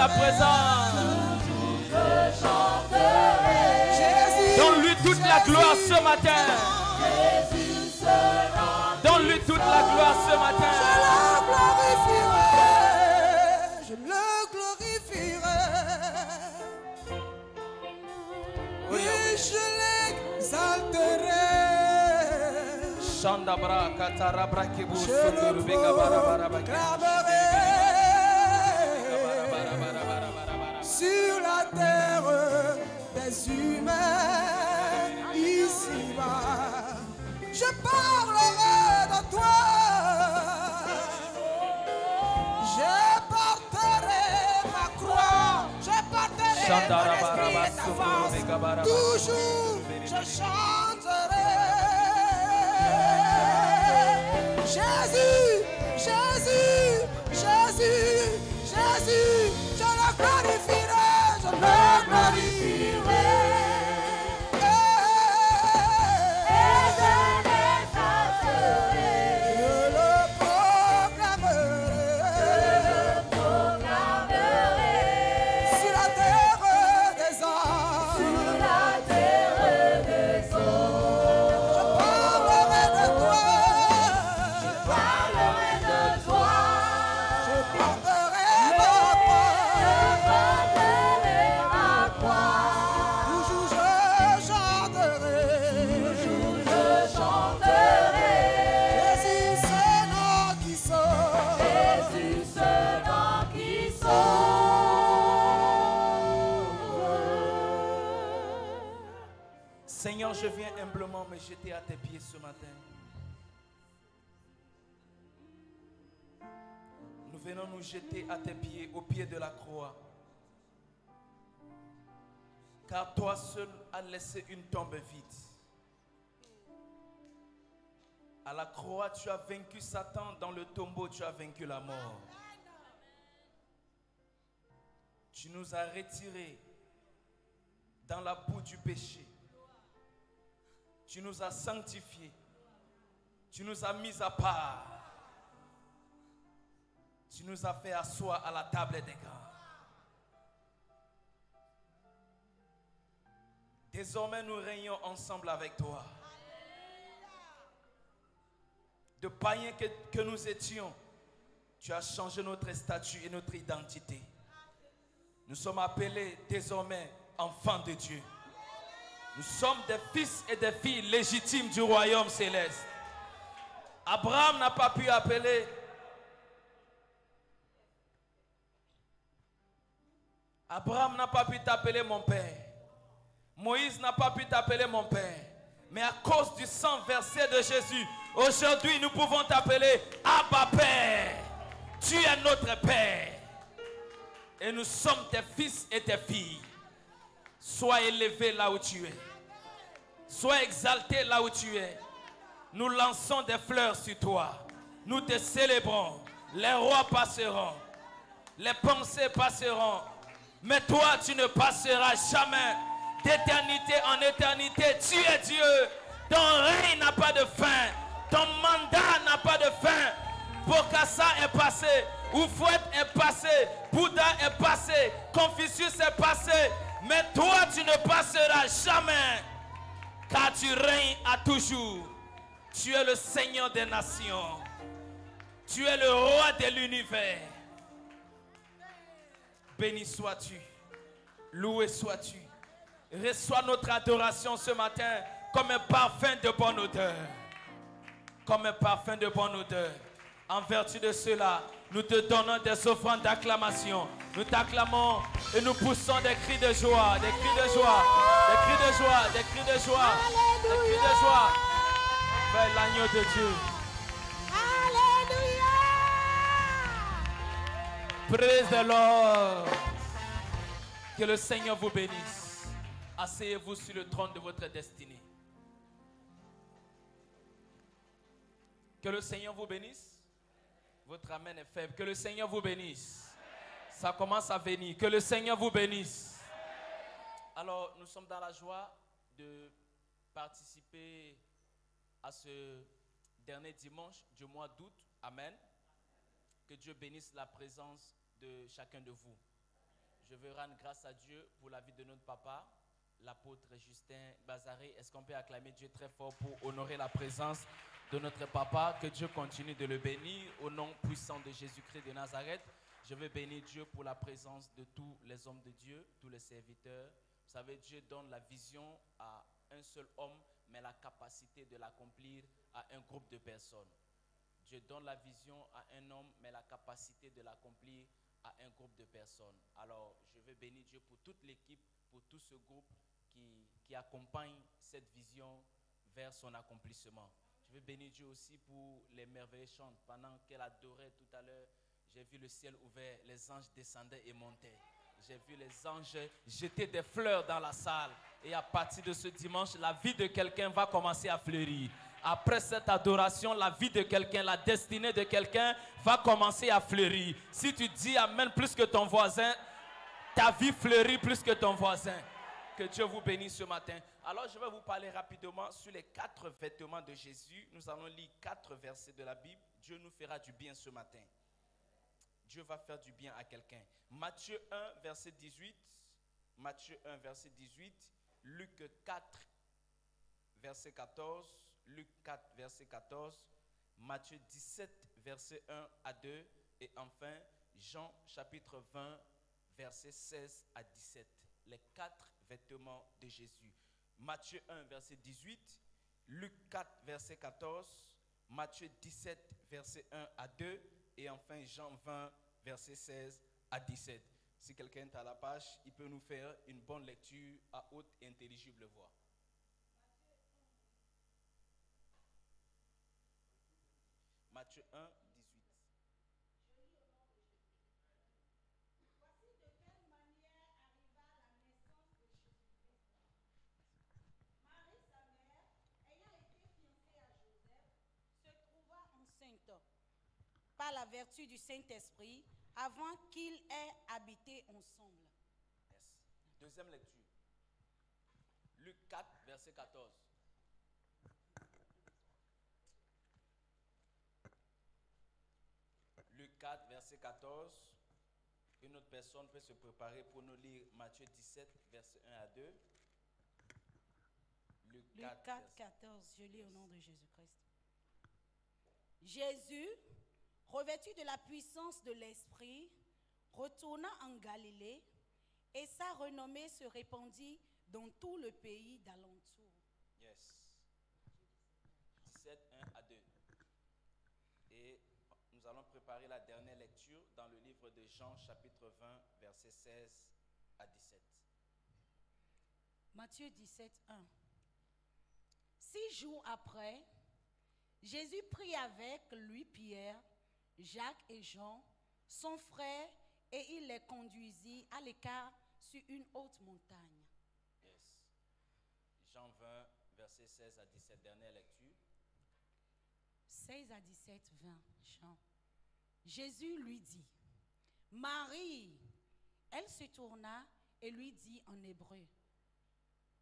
sa présence. Donne-lui toute la gloire ce matin. Donne-lui toute la gloire ce matin. Je le glorifierai. Et je l'exalterai. Chandabra katarabra kibu Je sotur le bega barabara proclamerai sur la terre des humains ici-bas. Je parlerai de toi. Je porterai ma croix. Je porterai mon esprit et ta force. Toujours je chanterai. Jésus, Jésus, Jésus, Jésus, je le glorifierai, je le glorifierai. Seigneur, je viens humblement me jeter à tes pieds ce matin. Nous venons nous jeter à tes pieds, au pied de la croix. Car toi seul as laissé une tombe vide. À la croix, tu as vaincu Satan. Dans le tombeau, tu as vaincu la mort. Tu nous as retirés dans la boue du péché. Tu nous as sanctifiés. Tu nous as mis à part. Tu nous as fait asseoir à la table des grands. Désormais, nous régnons ensemble avec toi. De païens que nous étions, tu as changé notre statut et notre identité. Nous sommes appelés désormais enfants de Dieu. Nous sommes des fils et des filles légitimes du royaume céleste. Abraham n'a pas pu appeler. Abraham n'a pas pu t'appeler mon père. Moïse n'a pas pu t'appeler mon père. Mais à cause du sang versé de Jésus, aujourd'hui nous pouvons t'appeler Abba Père. Tu es notre Père. Et nous sommes tes fils et tes filles. Sois élevé là où tu es. Sois exalté là où tu es. Nous lançons des fleurs sur toi. Nous te célébrons. Les rois passeront. Les pensées passeront. Mais toi, tu ne passeras jamais. D'éternité en éternité, tu es Dieu. Ton règne n'a pas de fin. Ton mandat n'a pas de fin. Bokassa est passé. Oufouette est passé. Bouddha est passé. Confucius est passé. Mais toi, tu ne passeras jamais. Car tu règnes à toujours. Tu es le Seigneur des nations. Tu es le roi de l'univers. Béni sois-tu. Loué sois-tu. Reçois notre adoration ce matin comme un parfum de bonne odeur. Comme un parfum de bonne odeur. En vertu de cela, nous te donnons des offrandes d'acclamation. Nous t'acclamons et nous poussons des cris de joie, des cris de joie, des cris de joie, des cris de joie, des cris de joie vers l'agneau de Dieu. Alléluia. Praise the Lord. Que le Seigneur vous bénisse. Asseyez-vous sur le trône de votre destinée. Que le Seigneur vous bénisse. Votre amen est faible. Que le Seigneur vous bénisse. Ça commence à venir. Que le Seigneur vous bénisse. Alors, nous sommes dans la joie de participer à ce dernier dimanche du mois d'août. Amen. Que Dieu bénisse la présence de chacun de vous. je veux rendre grâce à Dieu pour la vie de notre papa, l'apôtre Justin Bazaré. Est-ce qu'on peut acclamer Dieu très fort pour honorer la présence de notre papa? Que Dieu continue de le bénir au nom puissant de Jésus-Christ de Nazareth. Je veux bénir Dieu pour la présence de tous les hommes de Dieu, tous les serviteurs. Vous savez, Dieu donne la vision à un seul homme, mais la capacité de l'accomplir à un groupe de personnes. Dieu donne la vision à un homme, mais la capacité de l'accomplir à un groupe de personnes. Alors, je veux bénir Dieu pour toute l'équipe, pour tout ce groupe qui accompagne cette vision vers son accomplissement. Je veux bénir Dieu aussi pour les merveilleux chants. Pendant qu'elle adorait tout à l'heure, j'ai vu le ciel ouvert, les anges descendaient et montaient. J'ai vu les anges jeter des fleurs dans la salle. Et à partir de ce dimanche, la vie de quelqu'un va commencer à fleurir. Après cette adoration, la vie de quelqu'un, la destinée de quelqu'un va commencer à fleurir. Si tu dis Amen plus que ton voisin, ta vie fleurit plus que ton voisin. Que Dieu vous bénisse ce matin. Alors je vais vous parler rapidement sur les 4 vêtements de Jésus. Nous allons lire 4 versets de la Bible. Dieu nous fera du bien ce matin. Dieu va faire du bien à quelqu'un. Matthieu 1, verset 18. Matthieu 1, verset 18. Luc 4, verset 14. Luc 4, verset 14. Matthieu 17, verset 1 à 2. Et enfin, Jean chapitre 20, verset 16 à 17. Les 4 vêtements de Jésus. Matthieu 1, verset 18. Luc 4, verset 14. Matthieu 17, verset 1 à 2. Et enfin, Jean 20, verset 16 à 17. Si quelqu'un est à la page, il peut nous faire une bonne lecture à haute et intelligible voix. Matthieu 1, 18. Voici de quelle manière arriva la naissance de Jésus-Christ. Marie, sa mère, ayant été fiancée à Joseph, se trouva enceinte par la vertu du Saint-Esprit avant qu'ils aient habité ensemble. Yes. Deuxième lecture. Luc 4, verset 14. Luc 4, verset 14. Une autre personne peut se préparer pour nous lire Matthieu 17, verset 1 à 2. Luc 4, 14, je lis au nom de Jésus-Christ. Jésus, revêtu de la puissance de l'Esprit, retourna en Galilée et sa renommée se répandit dans tout le pays d'alentour. Yes. 17, 1 à 2. Et nous allons préparer la dernière lecture dans le livre de Jean, chapitre 20, versets 16 à 17. Matthieu 17, 1. 6 jours après, Jésus prit avec lui Pierre, Jacques et Jean, son frère, et il les conduisit à l'écart sur une haute montagne. Yes. Jean 20, versets 16 à 17, dernière lecture. 16 à 17, 20, Jean. Jésus lui dit, Marie. Elle se tourna et lui dit en hébreu,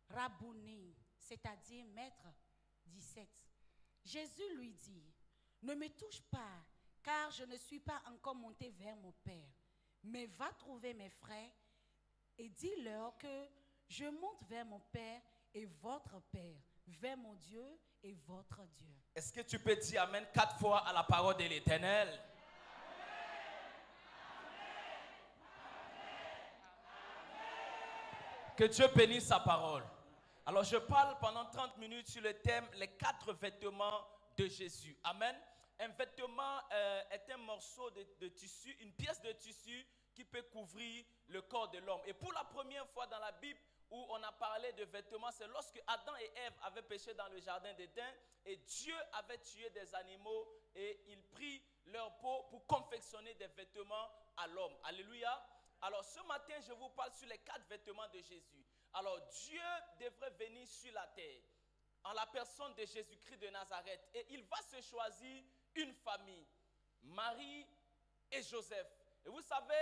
Rabouni, c'est-à-dire maître. 17. Jésus lui dit, ne me touche pas, car je ne suis pas encore monté vers mon Père, mais va trouver mes frères et dis-leur que je monte vers mon Père et votre Père, vers mon Dieu et votre Dieu. Est-ce que tu peux dire Amen 4 fois à la parole de l'Éternel? Que Dieu bénisse sa parole. Alors je parle pendant 30 minutes sur le thème les 4 vêtements de Jésus. Amen. Un vêtement est un morceau de tissu, une pièce de tissu qui peut couvrir le corps de l'homme. Et pour la première fois dans la Bible où on a parlé de vêtements, c'est lorsque Adam et Ève avaient péché dans le jardin d'Éden et Dieu avait tué des animaux et il prit leur peau pour confectionner des vêtements à l'homme. Alléluia. Alors ce matin, je vous parle sur les 4 vêtements de Jésus. Alors Dieu devrait venir sur la terre en la personne de Jésus-Christ de Nazareth et il va se choisir une famille, Marie et Joseph. Et vous savez,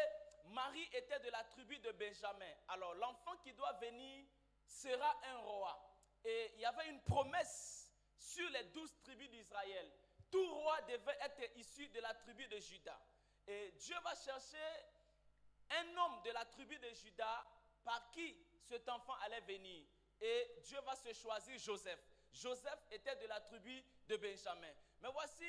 Marie était de la tribu de Benjamin. Alors l'enfant qui doit venir sera un roi. Et il y avait une promesse sur les 12 tribus d'Israël. Tout roi devait être issu de la tribu de Juda. Et Dieu va chercher un homme de la tribu de Juda par qui cet enfant allait venir. Et Dieu va se choisir Joseph. Joseph était de la tribu de Benjamin. Mais voici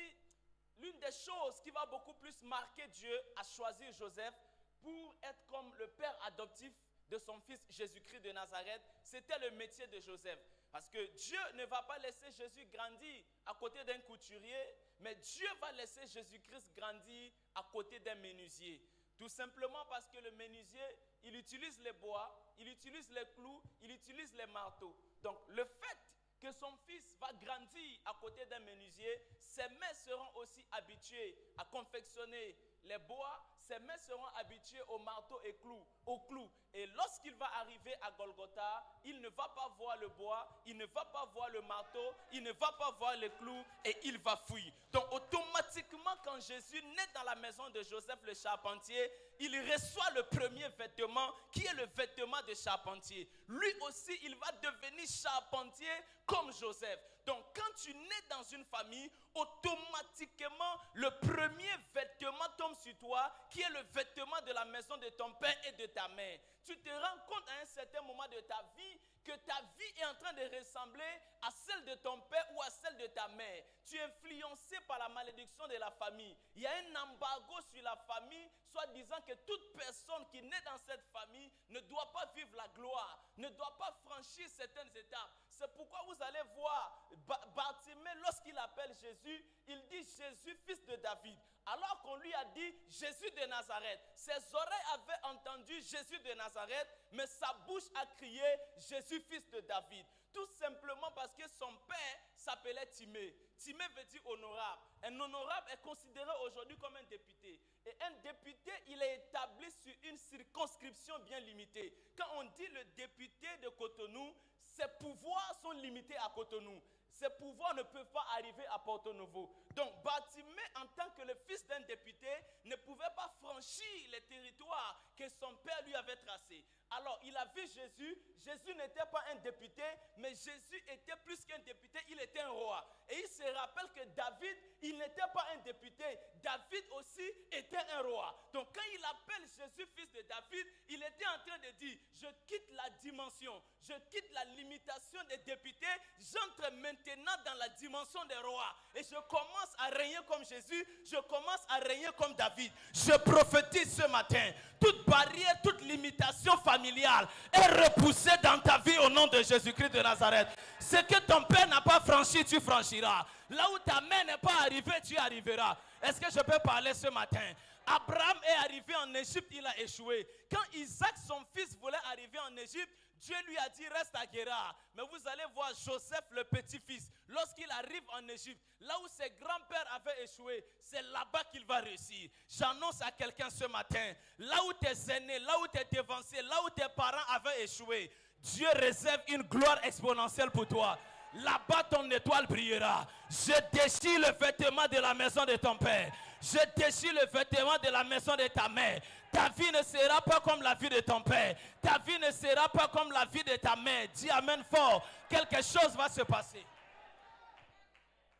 l'une des choses qui va beaucoup plus marquer Dieu à choisir Joseph pour être comme le père adoptif de son fils Jésus-Christ de Nazareth. C'était le métier de Joseph. Parce que Dieu ne va pas laisser Jésus grandir à côté d'un couturier, mais Dieu va laisser Jésus-Christ grandir à côté d'un menuisier. Tout simplement parce que le menuisier, il utilise les bois, il utilise les clous, il utilise les marteaux. Donc le fait que son fils va grandir à côté d'un menuisier, ses mains seront aussi habituées à confectionner les bois, ses mains seront habituées aux marteaux et aux clous. Et lorsqu'il va arriver à Golgotha, il ne va pas voir le bois, il ne va pas voir le marteau, il ne va pas voir les clous et il va fuir. Donc automatiquement, quand Jésus naît dans la maison de Joseph le charpentier, il reçoit le premier vêtement qui est le vêtement de charpentier. Lui aussi, il va devenir charpentier comme Joseph. Donc quand tu nais dans une famille, automatiquement le premier vêtement tombe sur toi qui est le vêtement de la maison de ton père et de ta mère. Tu te rends compte à un certain moment de ta vie que ta vie est en train de ressembler à celle de ton père ou à celle de ta mère. Tu es influencé par la malédiction de la famille. Il y a un embargo sur la famille, soit disant que toute personne qui naît dans cette famille ne doit pas vivre la gloire, ne doit pas franchir certaines étapes. C'est pourquoi vous allez voir Bartimée, lorsqu'il appelle Jésus, il dit Jésus, fils de David. Alors qu'on lui a dit Jésus de Nazareth. Ses oreilles avaient entendu Jésus de Nazareth, mais sa bouche a crié Jésus, fils de David. Tout simplement parce que son père s'appelait Timée. Timée veut dire honorable. Un honorable est considéré aujourd'hui comme un député. Et un député, il est établi sur une circonscription bien limitée. Quand on dit le député de Cotonou, ses pouvoirs sont limités à Cotonou. Ses pouvoirs ne peuvent pas arriver à Porto Novo. Donc Bartimée, en tant que le fils d'un député, ne pouvait pas franchir les territoires que son père lui avait tracés. Alors il a vu Jésus. Jésus n'était pas un député, mais Jésus était plus qu'un député, il était un roi. Et il se rappelle que David, il n'était pas un député. David aussi était un roi. Donc quand il appelle Jésus fils de David, il était en train de dire, je quitte la dimension, je quitte la limitation des députés, j'entre maintenant dans la dimension des rois. Et je commence à régner comme Jésus, je commence à régner comme David. Je prophétise ce matin, toute barrière, toute limitation familiale est repoussée dans ta vie au nom de Jésus-Christ de Nazareth. Ce que ton père n'a pas franchi, tu franchiras. Là où ta mère n'est pas arrivée, tu arriveras. Est-ce que je peux parler ce matin? Abraham est arrivé en Égypte, il a échoué. Quand Isaac, son fils, voulait arriver en Égypte, Dieu lui a dit reste à Guérar. Mais vous allez voir Joseph, le petit-fils, lorsqu'il arrive en Égypte, là où ses grands-pères avaient échoué, c'est là-bas qu'il va réussir. J'annonce à quelqu'un ce matin, là où tes aînés, là où tes dévancés, là où tes parents avaient échoué, Dieu réserve une gloire exponentielle pour toi. Là-bas, ton étoile brillera. Je déchire le vêtement de la maison de ton père. Je déchire le vêtement de la maison de ta mère. Ta vie ne sera pas comme la vie de ton père. Ta vie ne sera pas comme la vie de ta mère. Dis amen fort. Quelque chose va se passer.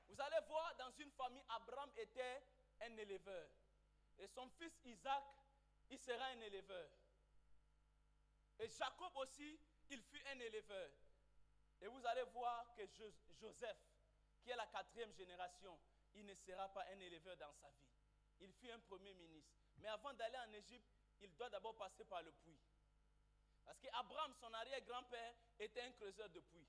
Vous allez voir, dans une famille, Abraham était un éleveur. Et son fils Isaac, il sera un éleveur. Et Jacob aussi, il fut un éleveur. Et vous allez voir que Joseph, qui est la 4e génération, il ne sera pas un éleveur dans sa vie. Il fut un premier ministre. Mais avant d'aller en Égypte, il doit d'abord passer par le puits. Parce qu'Abraham, son arrière-grand-père, était un creuseur de puits.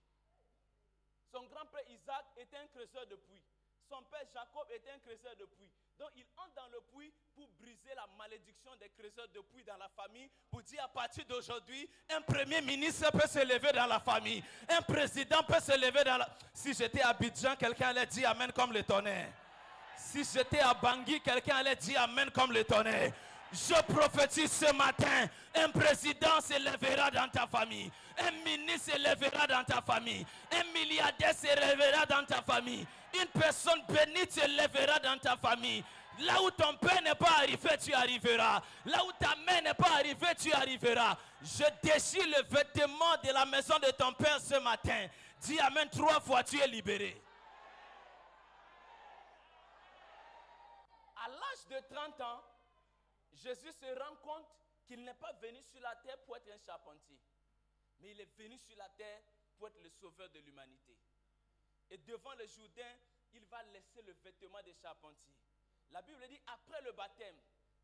Son grand-père Isaac était un creuseur de puits. Son père Jacob était un creuseur de puits. Donc il entre dans le puits pour briser la malédiction des creuseurs de puits dans la famille, pour dire à partir d'aujourd'hui, un premier ministre peut se lever dans la famille. Un président peut se lever dans la... Si j'étais à Abidjan, quelqu'un allait dire amen comme le tonnerre. Si j'étais à Bangui, quelqu'un allait dire amen comme le tonnerre. Je prophétise ce matin, un président se lèvera dans ta famille. Un ministre se lèvera dans ta famille. Un milliardaire se lèvera dans ta famille. Une personne bénie se lèvera dans ta famille. Là où ton père n'est pas arrivé, tu arriveras. Là où ta mère n'est pas arrivée, tu arriveras. Je déchire le vêtement de la maison de ton père ce matin. Dis amen 3 fois, tu es libéré. À l'âge de 30 ans, Jésus se rend compte qu'il n'est pas venu sur la terre pour être un charpentier, mais il est venu sur la terre pour être le sauveur de l'humanité. Et devant le Jourdain, il va laisser le vêtement des charpentiers. La Bible dit, après le baptême,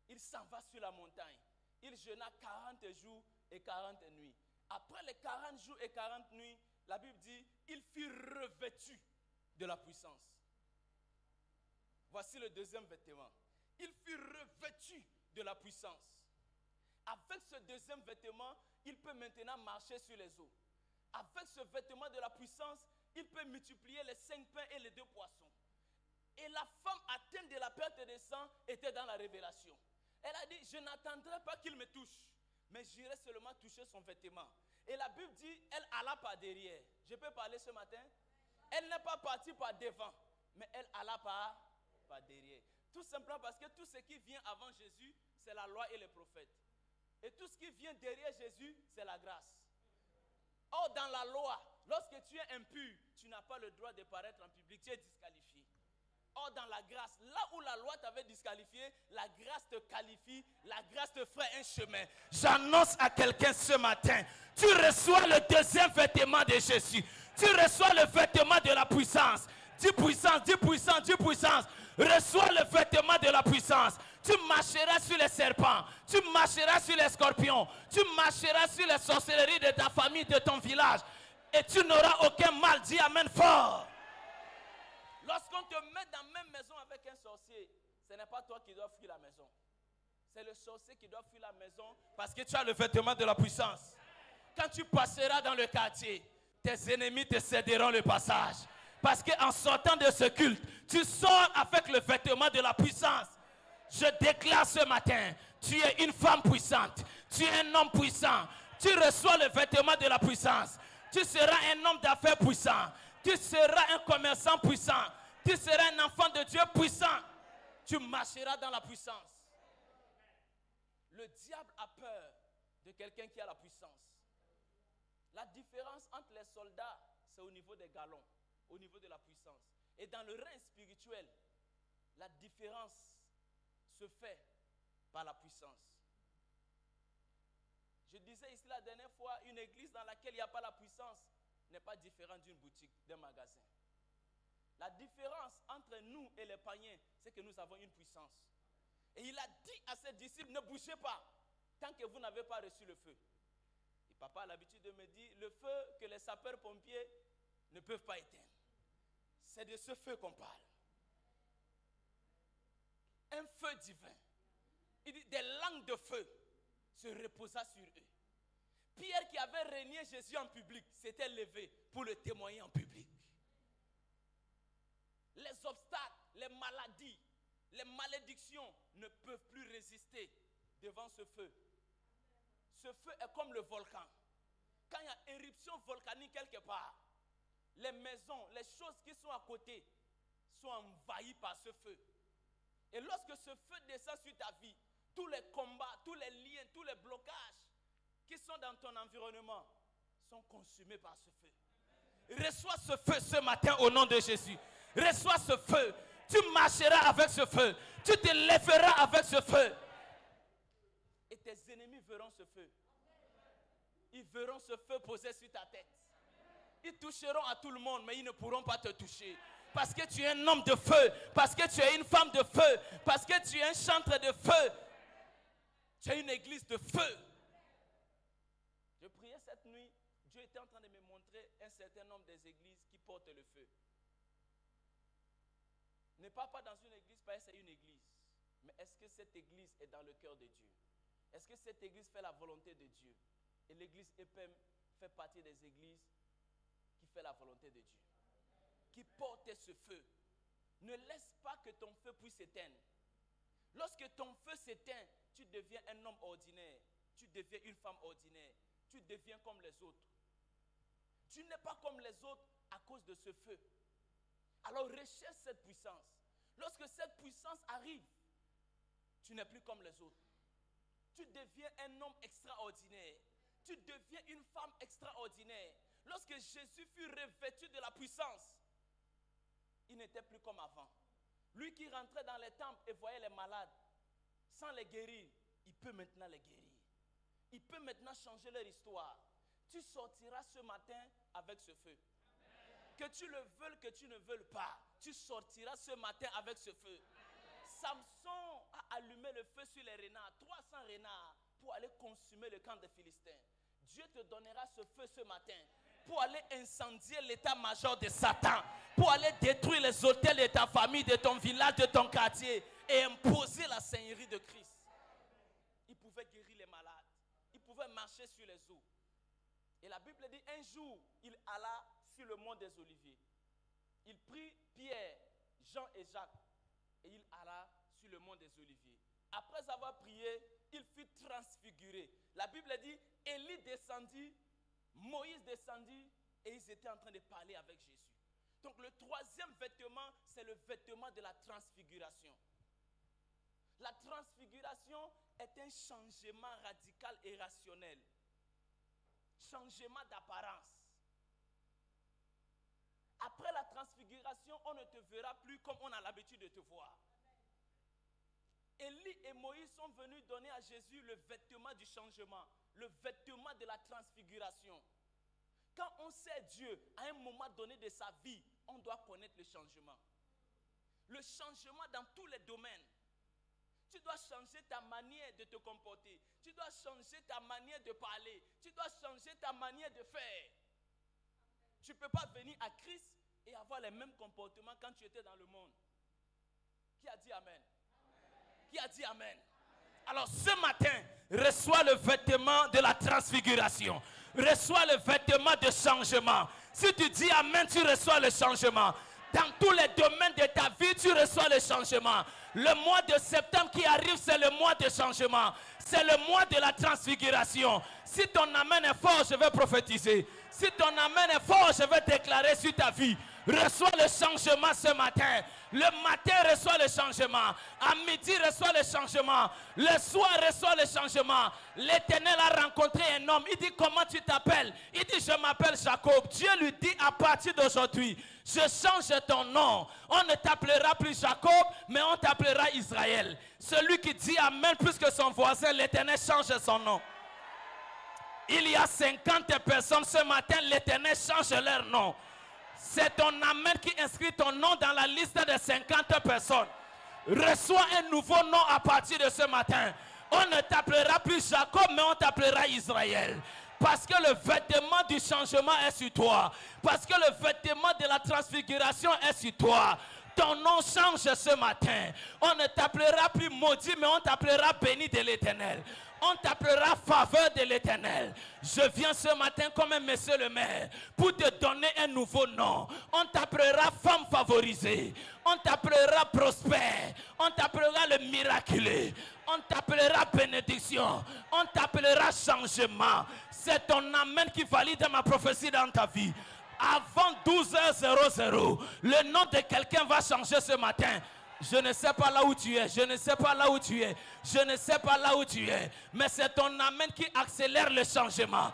il s'en va sur la montagne. Il jeûna 40 jours et 40 nuits. Après les 40 jours et 40 nuits, la Bible dit, il fut revêtu de la puissance. Voici le deuxième vêtement. Il fut revêtu de la puissance. Avec ce deuxième vêtement, il peut maintenant marcher sur les eaux. Avec ce vêtement de la puissance, il peut multiplier les 5 pains et les 2 poissons. Et la femme atteinte de la perte de sang était dans la révélation. Elle a dit, je n'attendrai pas qu'il me touche, mais j'irai seulement toucher son vêtement. Et la Bible dit, elle alla par derrière. Je peux parler ce matin? Elle n'est pas partie par devant, mais elle alla par derrière. Tout simplement parce que tout ce qui vient avant Jésus, c'est la loi et les prophètes. Et tout ce qui vient derrière Jésus, c'est la grâce. Or, dans la loi, lorsque tu es impur, tu n'as pas le droit de paraître en public, tu es disqualifié. Or, dans la grâce, là où la loi t'avait disqualifié, la grâce te qualifie, la grâce te ferait un chemin. J'annonce à quelqu'un ce matin, tu reçois le deuxième vêtement de Jésus. Tu reçois le vêtement de la puissance. Dis puissance, dis puissance, dis puissance. Reçois le vêtement de la puissance. Tu marcheras sur les serpents, tu marcheras sur les scorpions, tu marcheras sur les sorcelleries de ta famille, de ton village. Et tu n'auras aucun mal. Dis amen fort. Lorsqu'on te met dans la même maison avec un sorcier, ce n'est pas toi qui dois fuir la maison. C'est le sorcier qui doit fuir la maison parce que tu as le vêtement de la puissance. Quand tu passeras dans le quartier, tes ennemis te céderont le passage. Parce qu'en sortant de ce culte, tu sors avec le vêtement de la puissance. Je déclare ce matin, tu es une femme puissante, tu es un homme puissant, tu reçois le vêtement de la puissance, tu seras un homme d'affaires puissant, tu seras un commerçant puissant, tu seras un enfant de Dieu puissant, tu marcheras dans la puissance. Le diable a peur de quelqu'un qui a la puissance. La différence entre les soldats, c'est au niveau des galons, au niveau de la puissance. Et dans le règne spirituel, la différence se fait par la puissance. Je disais ici la dernière fois, une église dans laquelle il n'y a pas la puissance n'est pas différente d'une boutique, d'un magasin. La différence entre nous et les païens, c'est que nous avons une puissance. Et il a dit à ses disciples, ne bougez pas tant que vous n'avez pas reçu le feu. Et papa a l'habitude de me dire, le feu que les sapeurs-pompiers ne peuvent pas éteindre. C'est de ce feu qu'on parle. Un feu divin. Il dit, des langues de feu se reposa sur eux. Pierre qui avait régné Jésus en public s'était levé pour le témoigner en public. Les obstacles, les maladies, les malédictions ne peuvent plus résister devant ce feu. Ce feu est comme le volcan. Quand il y a éruption volcanique quelque part, les maisons, les choses qui sont à côté sont envahies par ce feu. Et lorsque ce feu descend sur ta vie, tous les combats, tous les liens, tous les blocages qui sont dans ton environnement sont consumés par ce feu. Reçois ce feu ce matin au nom de Jésus. Reçois ce feu. Tu marcheras avec ce feu. Tu te lèveras avec ce feu. Et tes ennemis verront ce feu. Ils verront ce feu posé sur ta tête. Ils toucheront à tout le monde, mais ils ne pourront pas te toucher. Parce que tu es un homme de feu. Parce que tu es une femme de feu. Parce que tu es un chantre de feu. Tu es une église de feu. Je priais cette nuit. Dieu était en train de me montrer un certain nombre des églises qui portent le feu. Ne pars pas dans une église parce que c'est une église. Mais est-ce que cette église est dans le cœur de Dieu? Est-ce que cette église fait la volonté de Dieu? Et l'église EPEM fait partie des églises qui fait la volonté de Dieu. Qui porte ce feu. Ne laisse pas que ton feu puisse s'éteindre. Lorsque ton feu s'éteint, tu deviens un homme ordinaire. Tu deviens une femme ordinaire. Tu deviens comme les autres. Tu n'es pas comme les autres à cause de ce feu. Alors recherche cette puissance. Lorsque cette puissance arrive, tu n'es plus comme les autres. Tu deviens un homme extraordinaire. Tu deviens une femme extraordinaire. Lorsque Jésus fut revêtu de la puissance, il n'était plus comme avant. Lui qui rentrait dans les temples et voyait les malades, sans les guérir, il peut maintenant les guérir. il peut maintenant changer leur histoire. Tu sortiras ce matin avec ce feu. Que tu le veuilles, que tu ne veuilles pas, tu sortiras ce matin avec ce feu. Samson a allumé le feu sur les renards, 300 renards, pour aller consumer le camp des Philistins. Dieu te donnera ce feu ce matin pour aller incendier l'état-major de Satan, pour aller détruire les hôtels de ta famille, de ton village, de ton quartier et imposer la seigneurie de Christ. Il pouvait guérir les malades, il pouvait marcher sur les eaux. Et la Bible dit, un jour, il alla sur le mont des Oliviers. Il prit Pierre, Jean et Jacques et il alla sur le mont des Oliviers. Après avoir prié, il fut transfiguré. La Bible dit, Élie descendit, Moïse descendit et ils étaient en train de parler avec Jésus. Donc le troisième vêtement, c'est le vêtement de la transfiguration. La transfiguration est un changement radical et rationnel. Changement d'apparence. Après la transfiguration, on ne te verra plus comme on a l'habitude de te voir. Élie et Moïse sont venus donner à Jésus le vêtement du changement, le vêtement de la transfiguration. Quand on sait Dieu, à un moment donné de sa vie, on doit connaître le changement. Le changement dans tous les domaines. Tu dois changer ta manière de te comporter. Tu dois changer ta manière de parler. Tu dois changer ta manière de faire. Tu ne peux pas venir à Christ et avoir les mêmes comportements quand tu étais dans le monde. Qui a dit Amen? Qui a dit Amen? Alors ce matin, reçois le vêtement de la transfiguration. Reçois le vêtement de changement. Si tu dis Amen, tu reçois le changement. Dans tous les domaines de ta vie, tu reçois le changement. Le mois de septembre qui arrive, c'est le mois de changement. C'est le mois de la transfiguration. Si ton amen est fort, je vais prophétiser. Si ton amen est fort, je vais déclarer sur ta vie. Reçois le changement ce matin. Le matin, reçois le changement. À midi, reçois le changement. Le soir, reçois le changement. L'Éternel a rencontré un homme. Il dit, comment tu t'appelles? Il dit, je m'appelle Jacob. Dieu lui dit, à partir d'aujourd'hui, je change ton nom. On ne t'appellera plus Jacob, mais on t'appellera Israël. Celui qui dit Amen plus que son voisin, l'Éternel change son nom. Il y a 50 personnes ce matin, l'Éternel change leur nom. C'est ton Amen qui inscrit ton nom dans la liste de 50 personnes. Reçois un nouveau nom à partir de ce matin. On ne t'appellera plus Jacob, mais on t'appellera Israël. Parce que le vêtement du changement est sur toi. Parce que le vêtement de la transfiguration est sur toi. Ton nom change ce matin. On ne t'appellera plus maudit, mais on t'appellera béni de l'Éternel. On t'appellera faveur de l'Éternel. Je viens ce matin comme un monsieur le maire pour te donner un nouveau nom. On t'appellera femme favorisée. On t'appellera prospère. On t'appellera le miraculeux. On t'appellera bénédiction. On t'appellera changement. C'est ton amen qui valide ma prophétie dans ta vie. Avant 12h00, le nom de quelqu'un va changer ce matin. Je ne sais pas là où tu es, je ne sais pas là où tu es, je ne sais pas là où tu es, mais c'est ton amen qui accélère le changement.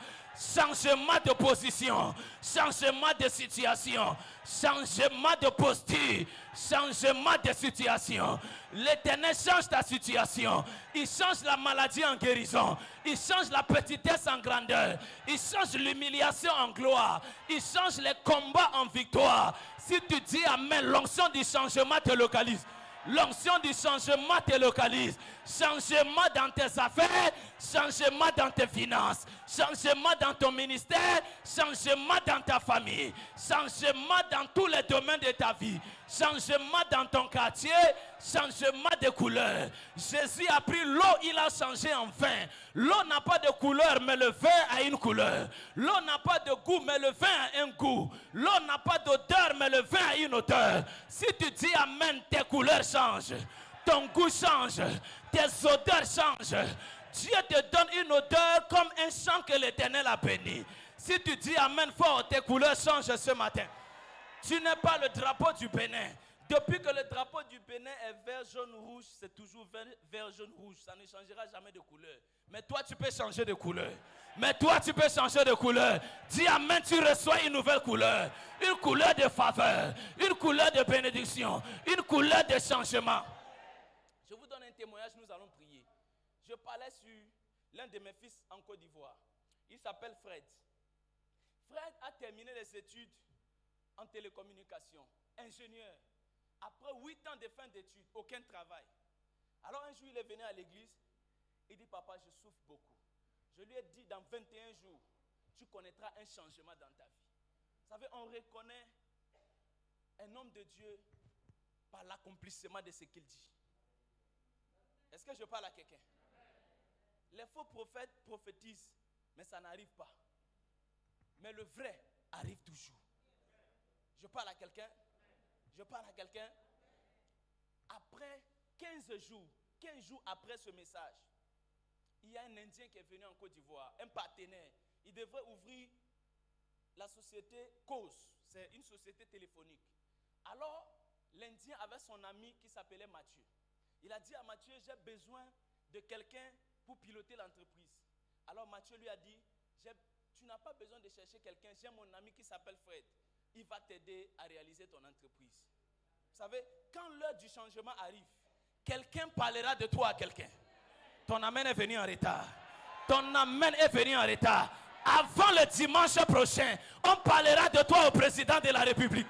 Changement de position, changement de situation, changement de posture, changement de situation. L'Éternel change ta situation. Il change la maladie en guérison. Il change la petitesse en grandeur. Il change l'humiliation en gloire. Il change les combats en victoire. Si tu dis Amen, l'onction du changement te localise. L'onction du changement te localise. Changement dans tes affaires, changement dans tes finances, changement dans ton ministère, changement dans ta famille, changement dans tous les domaines de ta vie, changement dans ton quartier, changement de couleur. Jésus a pris l'eau, il a changé en vin. L'eau n'a pas de couleur, mais le vin a une couleur. L'eau n'a pas de goût, mais le vin a un goût. L'eau n'a pas d'odeur, mais le vin a une odeur. Si tu dis Amen, tes couleurs changent. Ton goût change, tes odeurs changent. Dieu te donne une odeur comme un champ que l'Éternel a béni. Si tu dis Amen fort, tes couleurs changent ce matin. Tu n'es pas le drapeau du Bénin. Depuis que le drapeau du Bénin est vert, jaune, rouge, c'est toujours vert, jaune, rouge. Ça ne changera jamais de couleur. Mais toi, tu peux changer de couleur. Mais toi, tu peux changer de couleur. Dis Amen, tu reçois une nouvelle couleur. Une couleur de faveur. Une couleur de bénédiction. Une couleur de changement. Je vous donne un témoignage, nous allons prier. Je parlais sur l'un de mes fils en Côte d'Ivoire. Il s'appelle Fred. Fred a terminé les études en télécommunication, ingénieur. Après 8 ans de fin d'études, aucun travail. Alors un jour, il est venu à l'église. Il dit, papa, je souffre beaucoup. Je lui ai dit, dans 21 jours, tu connaîtras un changement dans ta vie. Vous savez, on reconnaît un homme de Dieu par l'accomplissement de ce qu'il dit. Est-ce que je parle à quelqu'un? Les faux prophètes prophétisent, mais ça n'arrive pas. Mais le vrai arrive toujours. Je parle à quelqu'un? Je parle à quelqu'un? Après 15 jours après ce message, il y a un Indien qui est venu en Côte d'Ivoire, un partenaire. Il devrait ouvrir la société Cause. C'est une société téléphonique. Alors, l'Indien avait son ami qui s'appelait Mathieu. Il a dit à Mathieu, j'ai besoin de quelqu'un pour piloter l'entreprise. Alors Mathieu lui a dit, tu n'as pas besoin de chercher quelqu'un, j'ai mon ami qui s'appelle Fred. Il va t'aider à réaliser ton entreprise. Vous savez, quand l'heure du changement arrive, quelqu'un parlera de toi à quelqu'un. Ton amen est venu en retard. Ton amen est venu en retard. Avant le dimanche prochain, on parlera de toi au président de la République.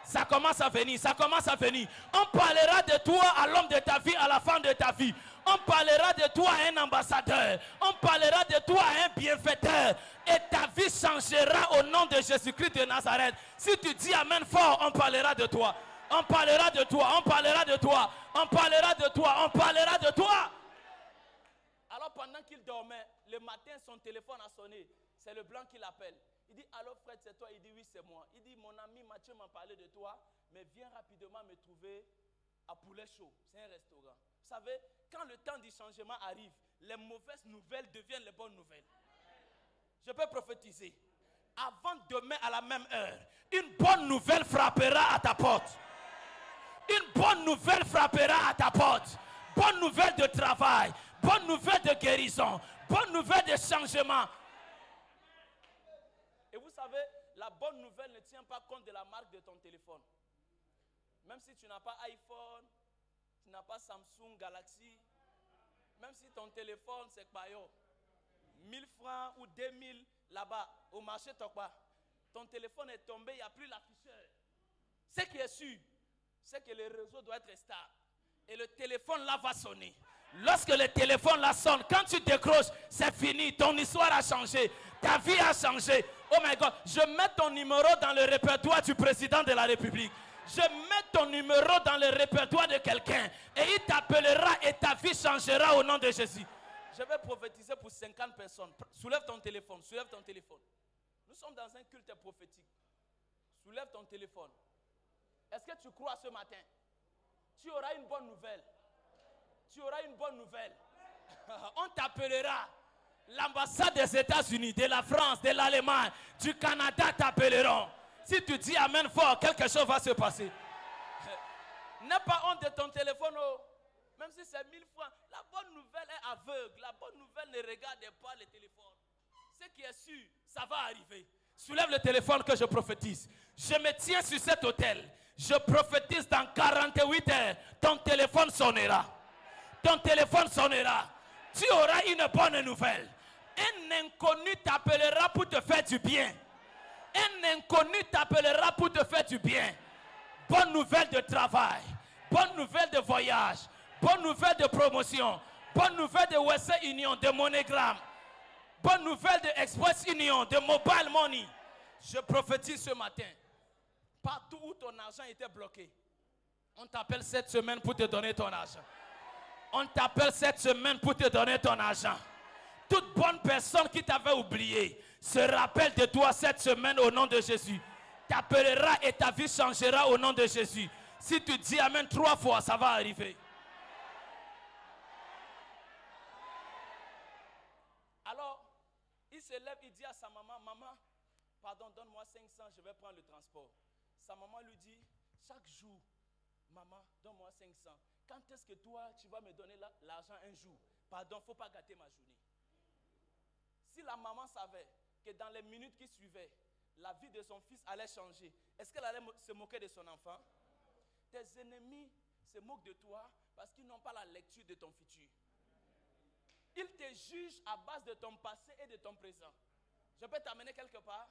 Ça commence à venir, ça commence à venir. On parlera de toi à l'homme de ta vie, à la femme de ta vie. On parlera de toi à un ambassadeur. On parlera de toi à un bienfaiteur. Et ta vie changera au nom de Jésus-Christ de Nazareth. Si tu dis amen fort, on parlera de toi. On parlera de toi, on parlera de toi. On parlera de toi, on parlera de toi. Alors pendant qu'il dormait, le matin son téléphone a sonné. C'est le blanc qui l'appelle. Il dit, allô Fred, c'est toi? Il dit, oui, c'est moi. Il dit, mon ami Mathieu m'a parlé de toi, mais viens rapidement me trouver à Poulet Chaud. C'est un restaurant. Vous savez, quand le temps du changement arrive, les mauvaises nouvelles deviennent les bonnes nouvelles. Je peux prophétiser. Avant demain à la même heure, une bonne nouvelle frappera à ta porte. Une bonne nouvelle frappera à ta porte. Bonne nouvelle de travail, bonne nouvelle de guérison, bonne nouvelle de changement. Et vous savez, la bonne nouvelle ne tient pas compte de la marque de ton téléphone. Même si tu n'as pas iPhone, tu n'as pas Samsung Galaxy, même si ton téléphone c'est Bayo, 1000 francs ou 2000 là-bas au marché Tokba, ton téléphone est tombé, il n'y a plus l'afficheur. Ce qui est sûr, c'est que le réseau doit être stable. Et le téléphone là va sonner. Lorsque le téléphone là sonne, quand tu décroches, c'est fini. Ton histoire a changé. Ta vie a changé. Oh my God, je mets ton numéro dans le répertoire du président de la République. Je mets ton numéro dans le répertoire de quelqu'un. Et il t'appellera et ta vie changera au nom de Jésus. Je vais prophétiser pour 50 personnes. Soulève ton téléphone, soulève ton téléphone. Nous sommes dans un culte prophétique. Soulève ton téléphone. Est-ce que tu crois ce matin? Tu auras une bonne nouvelle. Tu auras une bonne nouvelle. On t'appellera. L'ambassade des États-Unis, de la France, de l'Allemagne, du Canada t'appelleront. Si tu dis amen fort, quelque chose va se passer. N'aie pas honte de ton téléphone. Oh. Même si c'est 1000 francs. La bonne nouvelle est aveugle. La bonne nouvelle ne regarde pas le téléphone. Ce qui est sûr, ça va arriver. Soulève le téléphone que je prophétise. Je me tiens sur cet autel. Je prophétise dans 48 heures. Ton téléphone sonnera. Ton téléphone sonnera. Tu auras une bonne nouvelle. Un inconnu t'appellera pour te faire du bien. Un inconnu t'appellera pour te faire du bien. Bonne nouvelle de travail. Bonne nouvelle de voyage. Bonne nouvelle de promotion. Bonne nouvelle de Western Union, de MoneyGram. Bonne nouvelle de Express Union, de Mobile Money. Je prophétise ce matin. Partout où ton argent était bloqué, on t'appelle cette semaine pour te donner ton argent. On t'appelle cette semaine pour te donner ton argent. Toute bonne personne qui t'avait oublié se rappelle de toi cette semaine au nom de Jésus. T'appellera et ta vie changera au nom de Jésus. Si tu dis amen 3 fois, ça va arriver. Alors, il se lève, il dit à sa maman, maman, pardon, donne-moi 500, je vais prendre le transport. Sa maman lui dit, chaque jour, maman, donne-moi 500. Quand est-ce que toi, tu vas me donner l'argent un jour? Pardon, il ne faut pas gâter ma journée. Si la maman savait que dans les minutes qui suivaient, la vie de son fils allait changer, est-ce qu'elle allait se moquer de son enfant? Tes ennemis se moquent de toi parce qu'ils n'ont pas la lecture de ton futur. Il te juge à base de ton passé et de ton présent. Je peux t'amener quelque part.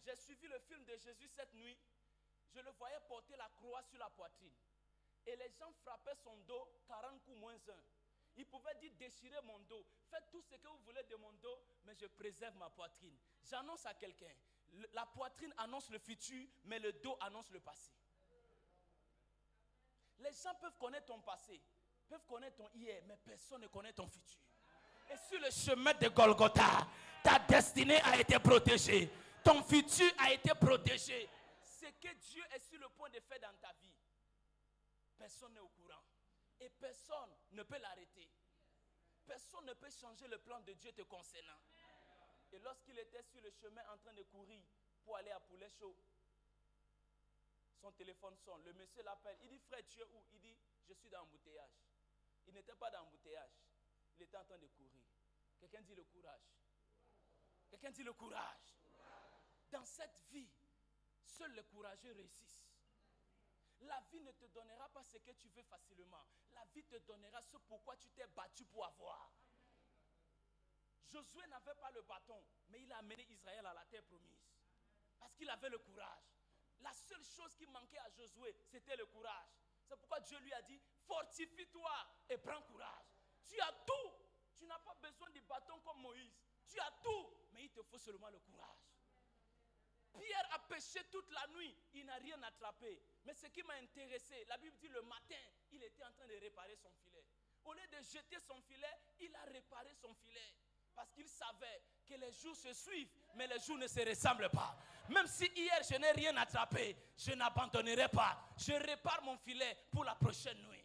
J'ai suivi le film de Jésus cette nuit. Je le voyais porter la croix sur la poitrine. Et les gens frappaient son dos 40 coups moins 1. Il pouvait dire déchirez mon dos. Faites tout ce que vous voulez de mon dos, mais je préserve ma poitrine. J'annonce à quelqu'un. La poitrine annonce le futur, mais le dos annonce le passé. Les gens peuvent connaître ton passé, peuvent connaître ton hier, mais personne ne connaît ton futur. Et sur le chemin de Golgotha, ta destinée a été protégée. Ton futur a été protégé. Ce que Dieu est sur le point de faire dans ta vie, personne n'est au courant. Et personne ne peut l'arrêter. Personne ne peut changer le plan de Dieu te concernant. Et lorsqu'il était sur le chemin en train de courir pour aller à Poulet Chaud, son téléphone sonne. Le monsieur l'appelle. Il dit, frère, tu es où? Il dit, je suis dans l'embouteillage. Il n'était pas dans l'embouteillage. Il était en train de courir. Quelqu'un dit le courage. Quelqu'un dit le courage. Dans cette vie, seuls les courageux réussissent. La vie ne te donnera pas ce que tu veux facilement. La vie te donnera ce pourquoi tu t'es battu pour avoir. Josué n'avait pas le bâton, mais il a amené Israël à la terre promise. Parce qu'il avait le courage. La seule chose qui manquait à Josué, c'était le courage. C'est pourquoi Dieu lui a dit, fortifie-toi et prends courage. Tu as tout. Tu n'as pas besoin de bâton comme Moïse. Tu as tout, mais il te faut seulement le courage. Pierre a pêché toute la nuit, il n'a rien attrapé. Mais ce qui m'a intéressé, la Bible dit le matin, il était en train de réparer son filet. Au lieu de jeter son filet, il a réparé son filet. Parce qu'il savait que les jours se suivent, mais les jours ne se ressemblent pas. Même si hier je n'ai rien attrapé, je n'abandonnerai pas. Je répare mon filet pour la prochaine nuit.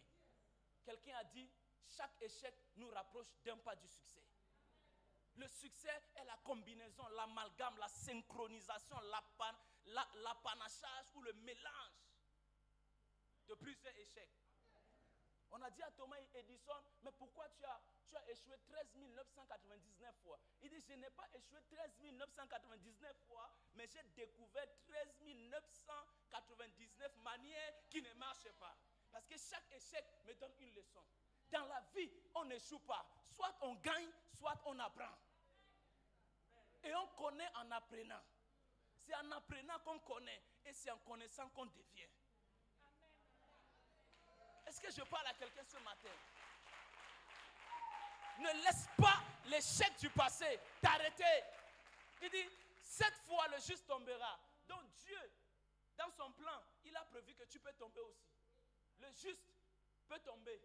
Quelqu'un a dit, chaque échec nous rapproche d'un pas du succès. Le succès est la combinaison, l'amalgame, la synchronisation, l'apanachage ou le mélange de plusieurs échecs. On a dit à Thomas Edison, mais pourquoi tu as échoué 13 999 fois? Il dit, je n'ai pas échoué 13 999 fois, mais j'ai découvert 13 999 manières qui ne marchent pas. Parce que chaque échec me donne une leçon. Dans la vie, on n'échoue pas. Soit on gagne, soit on apprend. Et on connaît en apprenant. C'est en apprenant qu'on connaît. Et c'est en connaissant qu'on devient. Est-ce que je parle à quelqu'un ce matin? Ne laisse pas l'échec du passé t'arrêter. Il dit, cette fois le juste tombera. Donc Dieu, dans son plan, il a prévu que tu peux tomber aussi. Le juste peut tomber.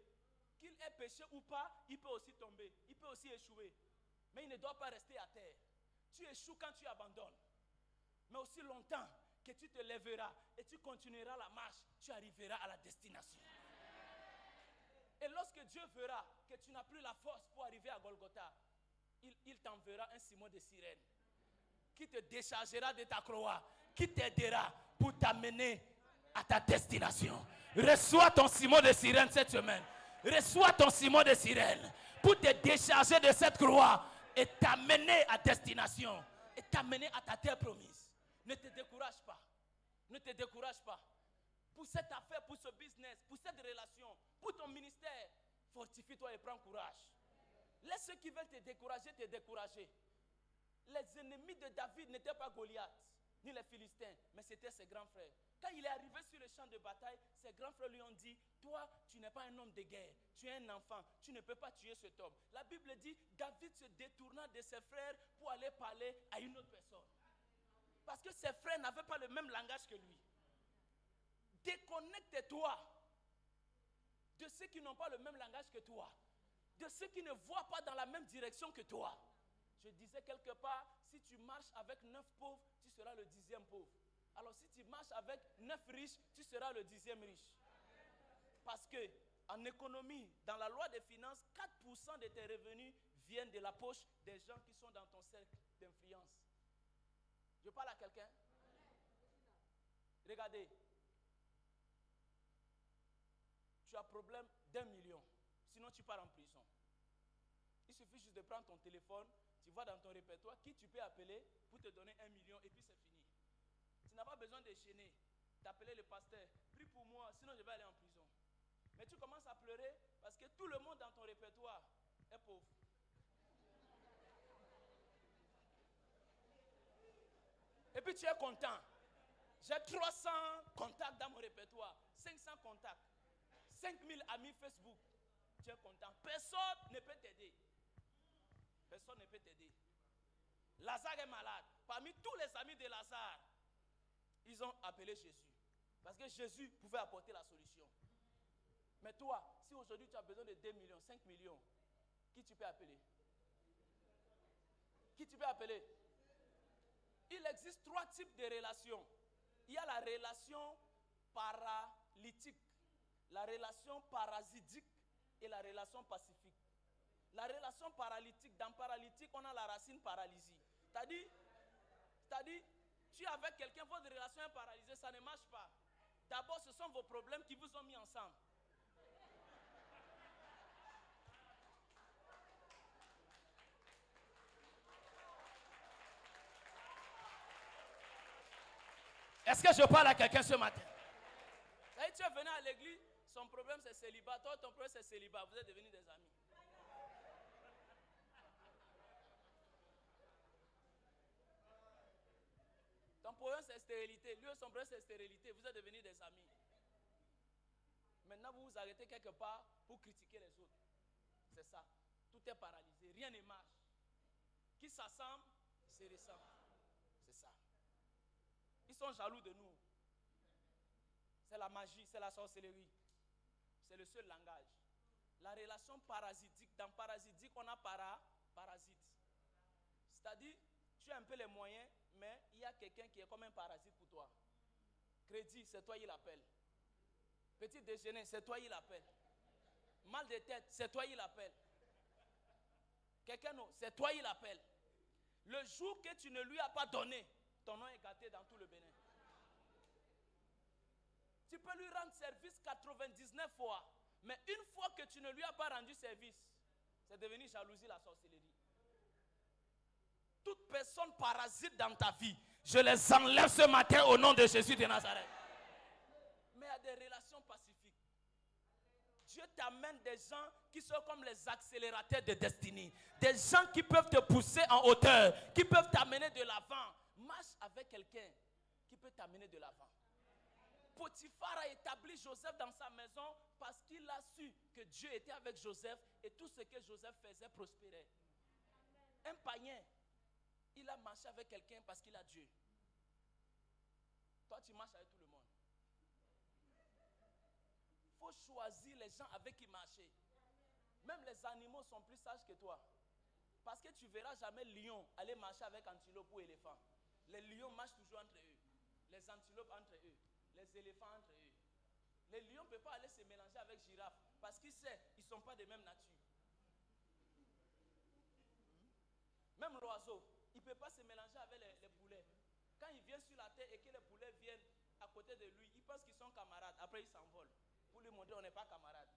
Qu'il ait péché ou pas, il peut aussi tomber. Il peut aussi échouer. Mais il ne doit pas rester à terre. Tu échoues quand tu abandonnes. Mais aussi longtemps que tu te lèveras et tu continueras la marche, tu arriveras à la destination. Et lorsque Dieu verra que tu n'as plus la force pour arriver à Golgotha, il t'enverra un Simon de Cyrène qui te déchargera de ta croix, qui t'aidera pour t'amener à ta destination. Reçois ton Simon de Cyrène cette semaine. Reçois ton Simon de Cyrène pour te décharger de cette croix et t'amener à destination et t'amener à ta terre promise. Ne te décourage pas. Ne te décourage pas. Pour cette affaire, pour ce business, pour cette relation, pour ton ministère, fortifie-toi et prends courage. Laisse ceux qui veulent te décourager. Les ennemis de David n'étaient pas Goliath, ni les Philistins, mais c'était ses grands frères. Quand il est arrivé sur le champ de bataille, ses grands frères lui ont dit, toi, tu n'es pas un homme de guerre, tu es un enfant, tu ne peux pas tuer cet homme. La Bible dit, David se détourna de ses frères pour aller parler à une autre personne. Parce que ses frères n'avaient pas le même langage que lui. Déconnecte-toi de ceux qui n'ont pas le même langage que toi, de ceux qui ne voient pas dans la même direction que toi. Je disais quelque part, si tu marches avec 9 pauvres, tu seras le 10e pauvre. Alors si tu marches avec 9 riches, tu seras le 10e riche. Parce que en économie, dans la loi des finances, 4% de tes revenus viennent de la poche des gens qui sont dans ton cercle d'influence. Je parle à quelqu'un? Regardez. Tu as problème d'1 million. Sinon, tu pars en prison. Il suffit juste de prendre ton téléphone, tu vas dans ton répertoire, qui tu peux appeler pour te donner 1 million et puis c'est fini. Tu n'as pas besoin de gêner, d'appeler le pasteur, prie pour moi, sinon je vais aller en prison. Mais tu commences à pleurer parce que tout le monde dans ton répertoire est pauvre. puis tu es content. J'ai 300 contacts dans mon répertoire, 500 contacts, 5000 amis Facebook. Tu es content. Personne ne peut t'aider. Personne ne peut t'aider. Lazare est malade. Parmi tous les amis de Lazare, ils ont appelé Jésus. Parce que Jésus pouvait apporter la solution. Mais toi, si aujourd'hui tu as besoin de 2 millions, 5 millions, qui tu peux appeler? Qui tu peux appeler? Il existe 3 types de relations. Il y a la relation paralytique, la relation parasitique et la relation pacifique. La relation paralytique, dans paralytique, on a la racine paralysie. C'est-à-dire, tu es avec quelqu'un, votre relation est paralysée, ça ne marche pas. D'abord, ce sont vos problèmes qui vous ont mis ensemble. Est-ce que je parle à quelqu'un ce matin? Tu es venu à l'église, son problème c'est célibat, toi ton problème c'est célibat, vous êtes devenus des amis. Ton problème c'est stérilité, lui son problème c'est stérilité, vous êtes devenus des amis. Maintenant vous vous arrêtez quelque part pour critiquer les autres. C'est ça, tout est paralysé, rien ne marche. Qui s'assemble, se ressemble. C'est ça. Ils sont jaloux de nous. C'est la magie, c'est la sorcellerie. C'est le seul langage. La relation parasitique, dans parasitique, on a parasite. C'est-à-dire, tu as un peu les moyens, mais il y a quelqu'un qui est comme un parasite pour toi. Crédit, c'est toi, il appelle. Petit déjeuner, c'est toi, il appelle. Mal de tête, c'est toi, il appelle. Quelqu'un d'autre, c'est toi, il appelle. Le jour que tu ne lui as pas donné, ton nom est gâté dans tout le Bénin. Tu peux lui rendre service 99 fois, mais une fois que tu ne lui as pas rendu service, c'est devenu jalousie, la sorcellerie. Toute personne parasite dans ta vie, je les enlève ce matin au nom de Jésus de Nazareth. Mais il y a des relations pacifiques. Dieu t'amène des gens qui sont comme les accélérateurs de destinée. Des gens qui peuvent te pousser en hauteur, qui peuvent t'amener de l'avant. Marche avec quelqu'un qui peut t'amener de l'avant. Potiphar a établi Joseph dans sa maison parce qu'il a su que Dieu était avec Joseph et tout ce que Joseph faisait prospérait. Un païen, il a marché avec quelqu'un parce qu'il a Dieu. Toi, tu marches avec tout le monde. Il faut choisir les gens avec qui marcher. Même les animaux sont plus sages que toi. Parce que tu ne verras jamais lion aller marcher avec antilope ou éléphant. Les lions marchent toujours entre eux. Les antilopes entre eux. Les éléphants entre eux. Les lions ne peuvent pas aller se mélanger avec girafe parce qu'ils savent qu'ils ne sont pas de même nature. Même l'oiseau, il ne peut pas se mélanger avec les poulets. Quand il vient sur la terre et que les poulets viennent à côté de lui, il pense qu'ils sont camarades. Après, il s'envole pour lui montrer qu'on n'est pas camarades.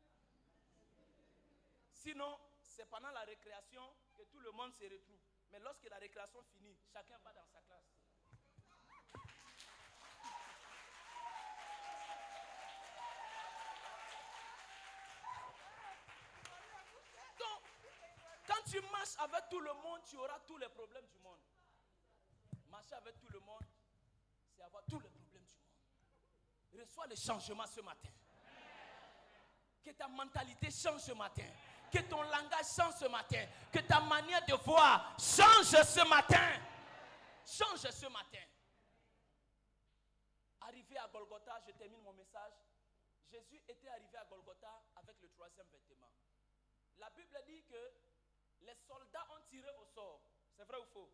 Sinon, c'est pendant la récréation que tout le monde se retrouve. Mais lorsque la récréation finit, chacun va dans sa classe. Donc, quand tu marches avec tout le monde, tu auras tous les problèmes du monde. Marcher avec tout le monde, c'est avoir tous les problèmes du monde. Reçois le changement ce matin. Que ta mentalité change ce matin. Que ton langage change ce matin. Que ta manière de voir change ce matin. Change ce matin. Arrivé à Golgotha, je termine mon message. Jésus était arrivé à Golgotha avec le 3e vêtement. La Bible dit que les soldats ont tiré au sort. C'est vrai ou faux?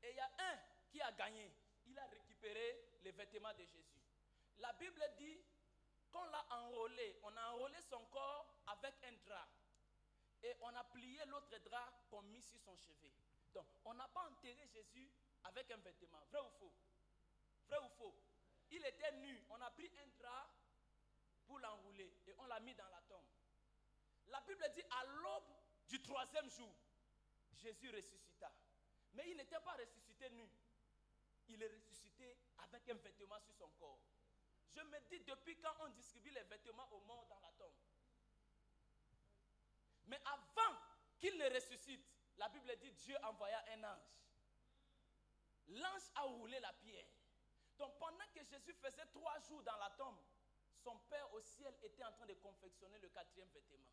Et il y a un qui a gagné. Il a récupéré les vêtements de Jésus. La Bible dit qu'on l'a enrôlé. On a enrôlé son corps avec un drap. Et on a plié l'autre drap qu'on mis sur son chevet. Donc, on n'a pas enterré Jésus avec un vêtement. Vrai ou faux? Vrai ou faux? Il était nu. On a pris un drap pour l'enrouler et on l'a mis dans la tombe. La Bible dit à l'aube du 3e jour, Jésus ressuscita. Mais il n'était pas ressuscité nu. Il est ressuscité avec un vêtement sur son corps. Je me dis, depuis quand on distribue les vêtements aux morts dans la tombe? Mais avant qu'il ne ressuscite, la Bible dit Dieu envoya un ange. L'ange a roulé la pierre. Donc pendant que Jésus faisait 3 jours dans la tombe, son père au ciel était en train de confectionner le 4e vêtement.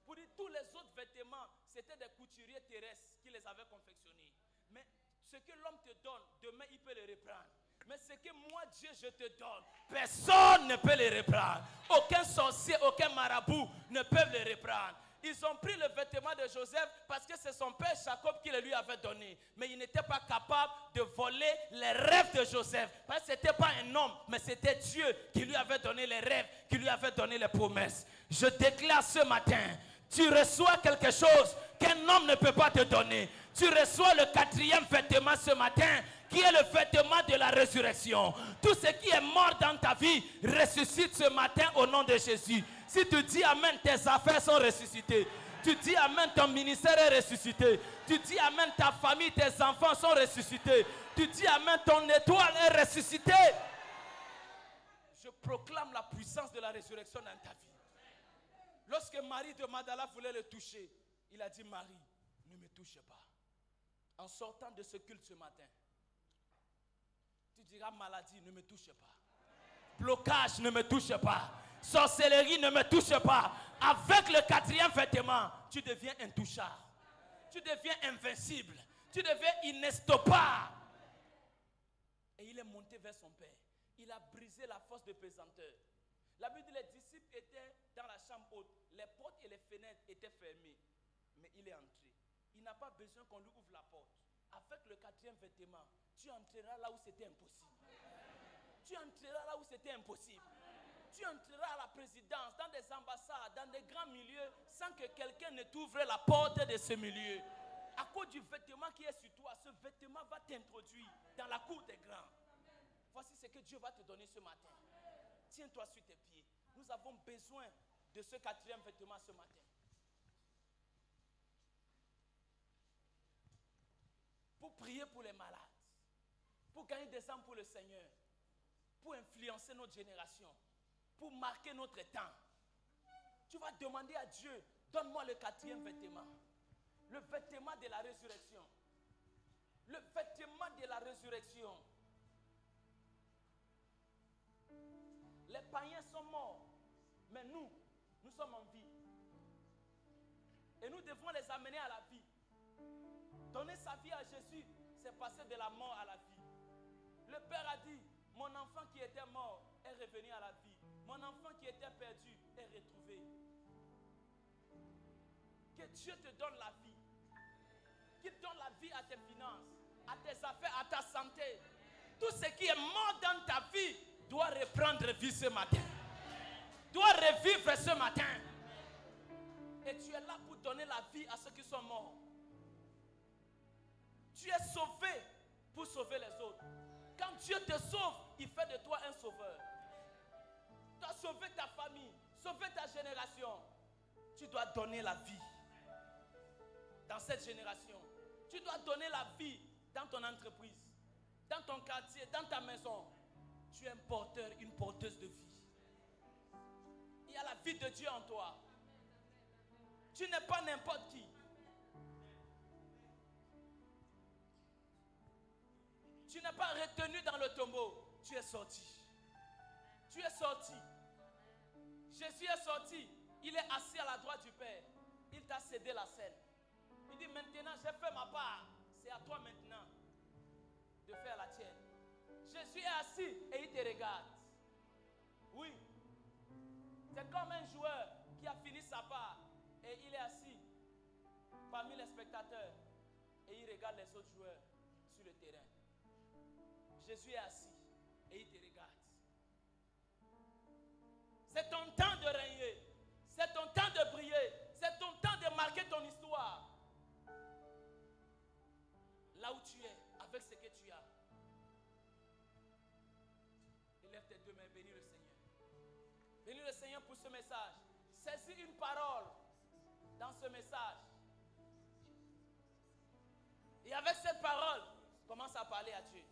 Pour dire tous les autres vêtements, c'était des couturiers terrestres qui les avaient confectionnés. Mais ce que l'homme te donne, demain il peut le reprendre. Mais ce que moi Dieu je te donne, personne ne peut le reprendre. Aucun sorcier, aucun marabout ne peut le reprendre. Ils ont pris le vêtement de Joseph parce que c'est son père Jacob qui le lui avait donné. Mais il n'était pas capable de voler les rêves de Joseph. Parce que ce n'était pas un homme, mais c'était Dieu qui lui avait donné les rêves, qui lui avait donné les promesses. Je déclare ce matin, tu reçois quelque chose qu'un homme ne peut pas te donner. Tu reçois le 4e vêtement ce matin, qui est le vêtement de la résurrection. Tout ce qui est mort dans ta vie ressuscite ce matin au nom de Jésus. Si tu dis amen, tes affaires sont ressuscitées. Tu dis amen, ton ministère est ressuscité. Tu dis amen, ta famille, tes enfants sont ressuscités. Tu dis amen, ton étoile est ressuscitée. Je proclame la puissance de la résurrection dans ta vie. Lorsque Marie de Magdala voulait le toucher, il a dit, Marie, ne me touche pas. En sortant de ce culte ce matin, tu diras, maladie, ne me touche pas. Blocage, ne me touche pas. Sorcellerie, ne me touche pas. Avec le 4e vêtement, tu deviens intouchable. Tu deviens invincible. Tu deviens inestoppable. Et il est monté vers son père. Il a brisé la force de pesanteur. La Bible dit, les disciples étaient dans la chambre haute. Les portes et les fenêtres étaient fermées. Mais il est entré. Il n'a pas besoin qu'on lui ouvre la porte. Avec le 4e vêtement, tu entreras là où c'était impossible. Tu entreras là où c'était impossible. Tu entreras à la présidence, dans des ambassades, dans des grands milieux, sans que quelqu'un ne t'ouvre la porte de ce milieu. À cause du vêtement qui est sur toi, ce vêtement va t'introduire dans la cour des grands. Voici ce que Dieu va te donner ce matin. Tiens-toi sur tes pieds. Nous avons besoin de ce 4e vêtement ce matin. Pour prier pour les malades, pour gagner des âmes pour le Seigneur, pour influencer notre génération, pour marquer notre temps. Tu vas demander à Dieu, donne-moi le 4e vêtement, le vêtement de la résurrection. Le vêtement de la résurrection. Les païens sont morts, mais nous sommes en vie. Et nous devons les amener à la vie. Donner sa vie à Jésus, c'est passer de la mort à la vie. Le Père a dit, mon enfant qui était mort est revenu à la vie. Mon enfant qui était perdu est retrouvé. Que Dieu te donne la vie. Qu'il donne la vie à tes finances, à tes affaires, à ta santé. Tout ce qui est mort dans ta vie doit reprendre vie ce matin. Doit revivre ce matin. Et tu es là pour donner la vie à ceux qui sont morts. Tu es sauvé pour sauver les autres. Quand Dieu te sauve, il fait de toi un sauveur. Tu dois sauver ta famille, sauver ta génération. Tu dois donner la vie dans cette génération. Tu dois donner la vie dans ton entreprise, dans ton quartier, dans ta maison. Tu es un porteur, une porteuse de vie. Il y a la vie de Dieu en toi. Tu n'es pas n'importe qui. Tu n'es pas retenu dans le tombeau. Tu es sorti. Tu es sorti. Jésus est sorti. Il est assis à la droite du Père. Il t'a cédé la scène. Il dit maintenant j'ai fait ma part. C'est à toi maintenant de faire la tienne. Jésus est assis et il te regarde. Oui. C'est comme un joueur qui a fini sa part et il est assis parmi les spectateurs et il regarde les autres joueurs sur le terrain. Jésus est assis et il te regarde. C'est ton temps de régner. C'est ton temps de briller. C'est ton temps de marquer ton histoire. Là où tu es, avec ce que tu as. Élève tes deux mains, bénis le Seigneur. Bénis le Seigneur pour ce message. Saisis une parole dans ce message. Et avec cette parole, commence à parler à Dieu.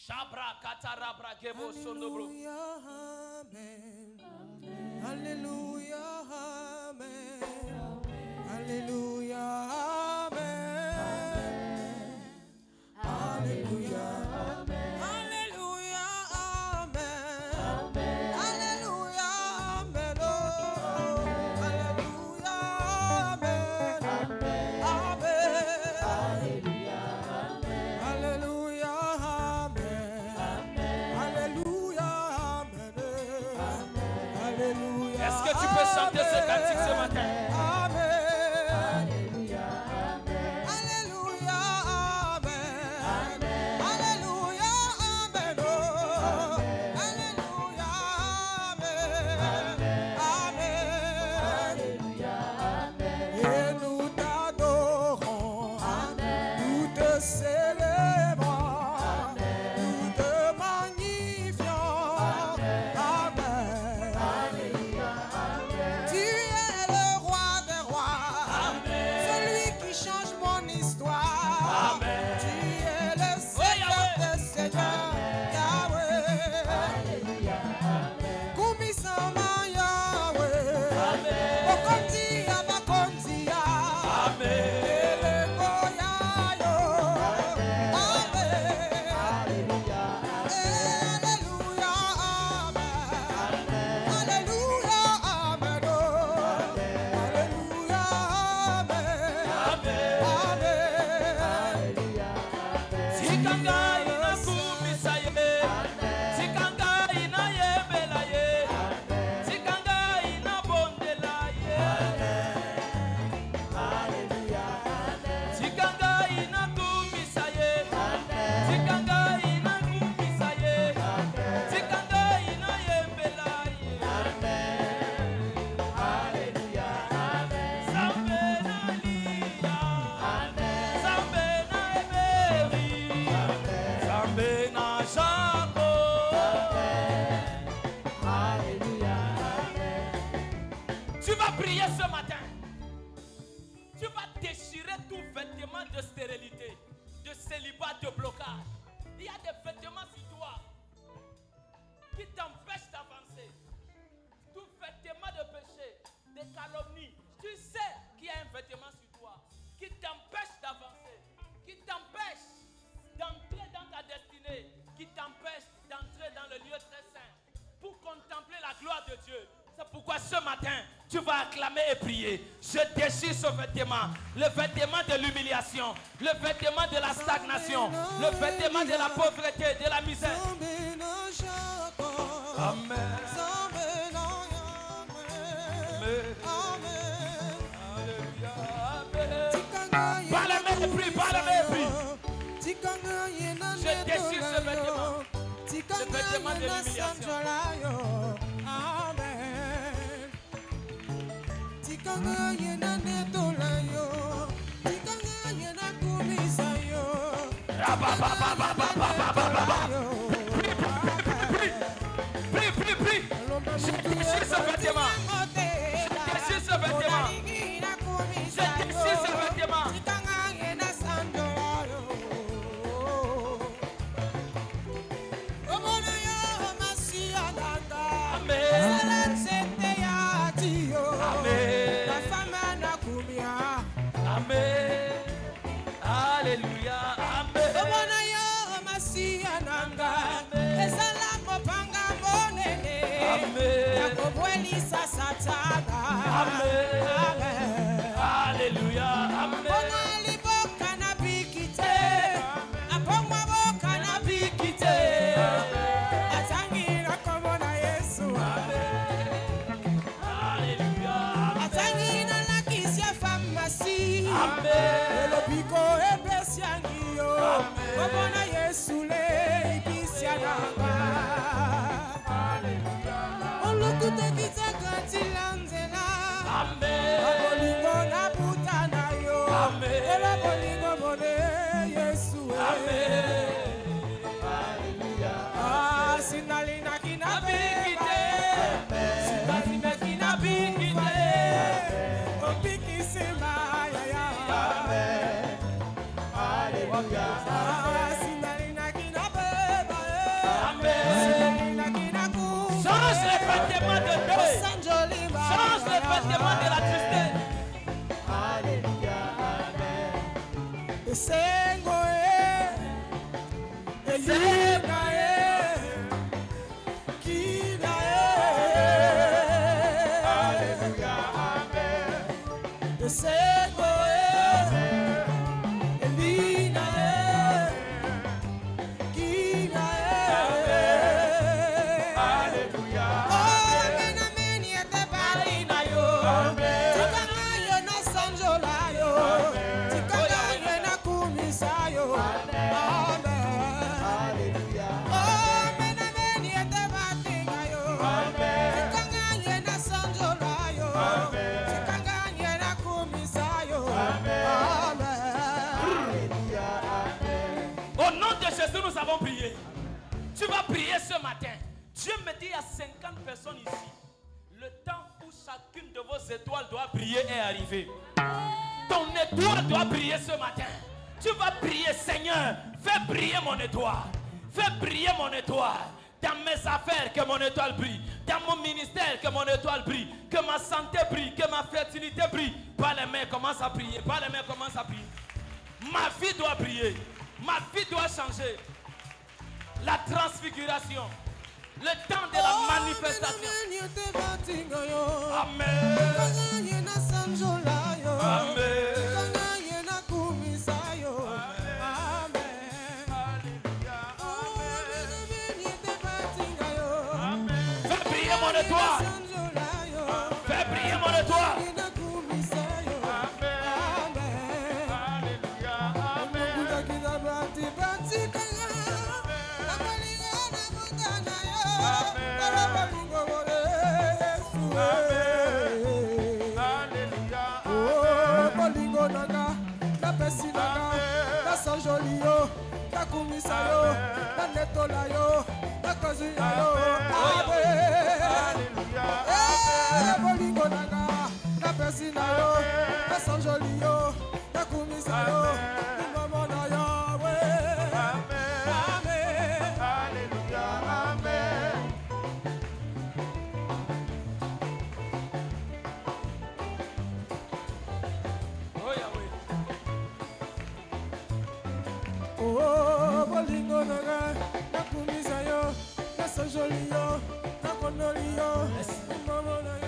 Shabra katarabra gebo sondobro. Alléluia, Amen. Alléluia, Amen. Alléluia, Amen. Alléluia, Amen. Alléluia, Amen. Alléluia, Amen. Alléluia, Amen. Alléluia, Amen. Alléluia, Amen. Alléluia. Est-ce que tu peux chanter ce cantique ce matin? Tu vas acclamer et prier. Je déchire ce vêtement, le vêtement de l'humiliation, le vêtement de la stagnation, le vêtement de la pauvreté, de la misère. Amen. Par la main et prie, par la main et prie. Je déchire ce vêtement, le vêtement de l'humiliation. Prie. Je déchire ce vêtement. Je déchire ce vêtement. Je déchire ce vêtement. Amen. Alléluia. Amen. Alléluia. Amen. Amen. revêtement de la tristesse. Alléluia, Amen. Sengoe, Elinae, Kinae. Alléluia, Amen. Sengoe, Elinae, Kinae. Alléluia, Amen. Amen, yete barina yo. Amen. Tikanga yo na sanjola yo. Tikanga yo na kumisa yo. Amen. Alléluia. Amen, amen, yete barina yo. Amen. Tikanga yo na sanjola yo. Amen. Tikanga yo na kumisa yo. Amen. Alléluia. Amen. Au nom de Jésus, nous avons prié. Tu vas prier ce matin. Dieu me dit il y a 50 personnes ici. Le temps où chacune de vos étoiles doit briller est arrivé. Ton étoile doit briller ce matin. Tu vas prier, Seigneur, fais briller mon étoile. Fais briller mon étoile. Dans mes affaires, que mon étoile brille. Dans mon ministère, que mon étoile brille. Que ma santé brille, que ma fertilité brille. Par les mains, commence à prier. Par les mains, commence à prier. Ma vie doit briller. Ma vie doit changer. La transfiguration. Le temps de la manifestation. Amen. Fais briller mon étoile. Fais briller mon étoile.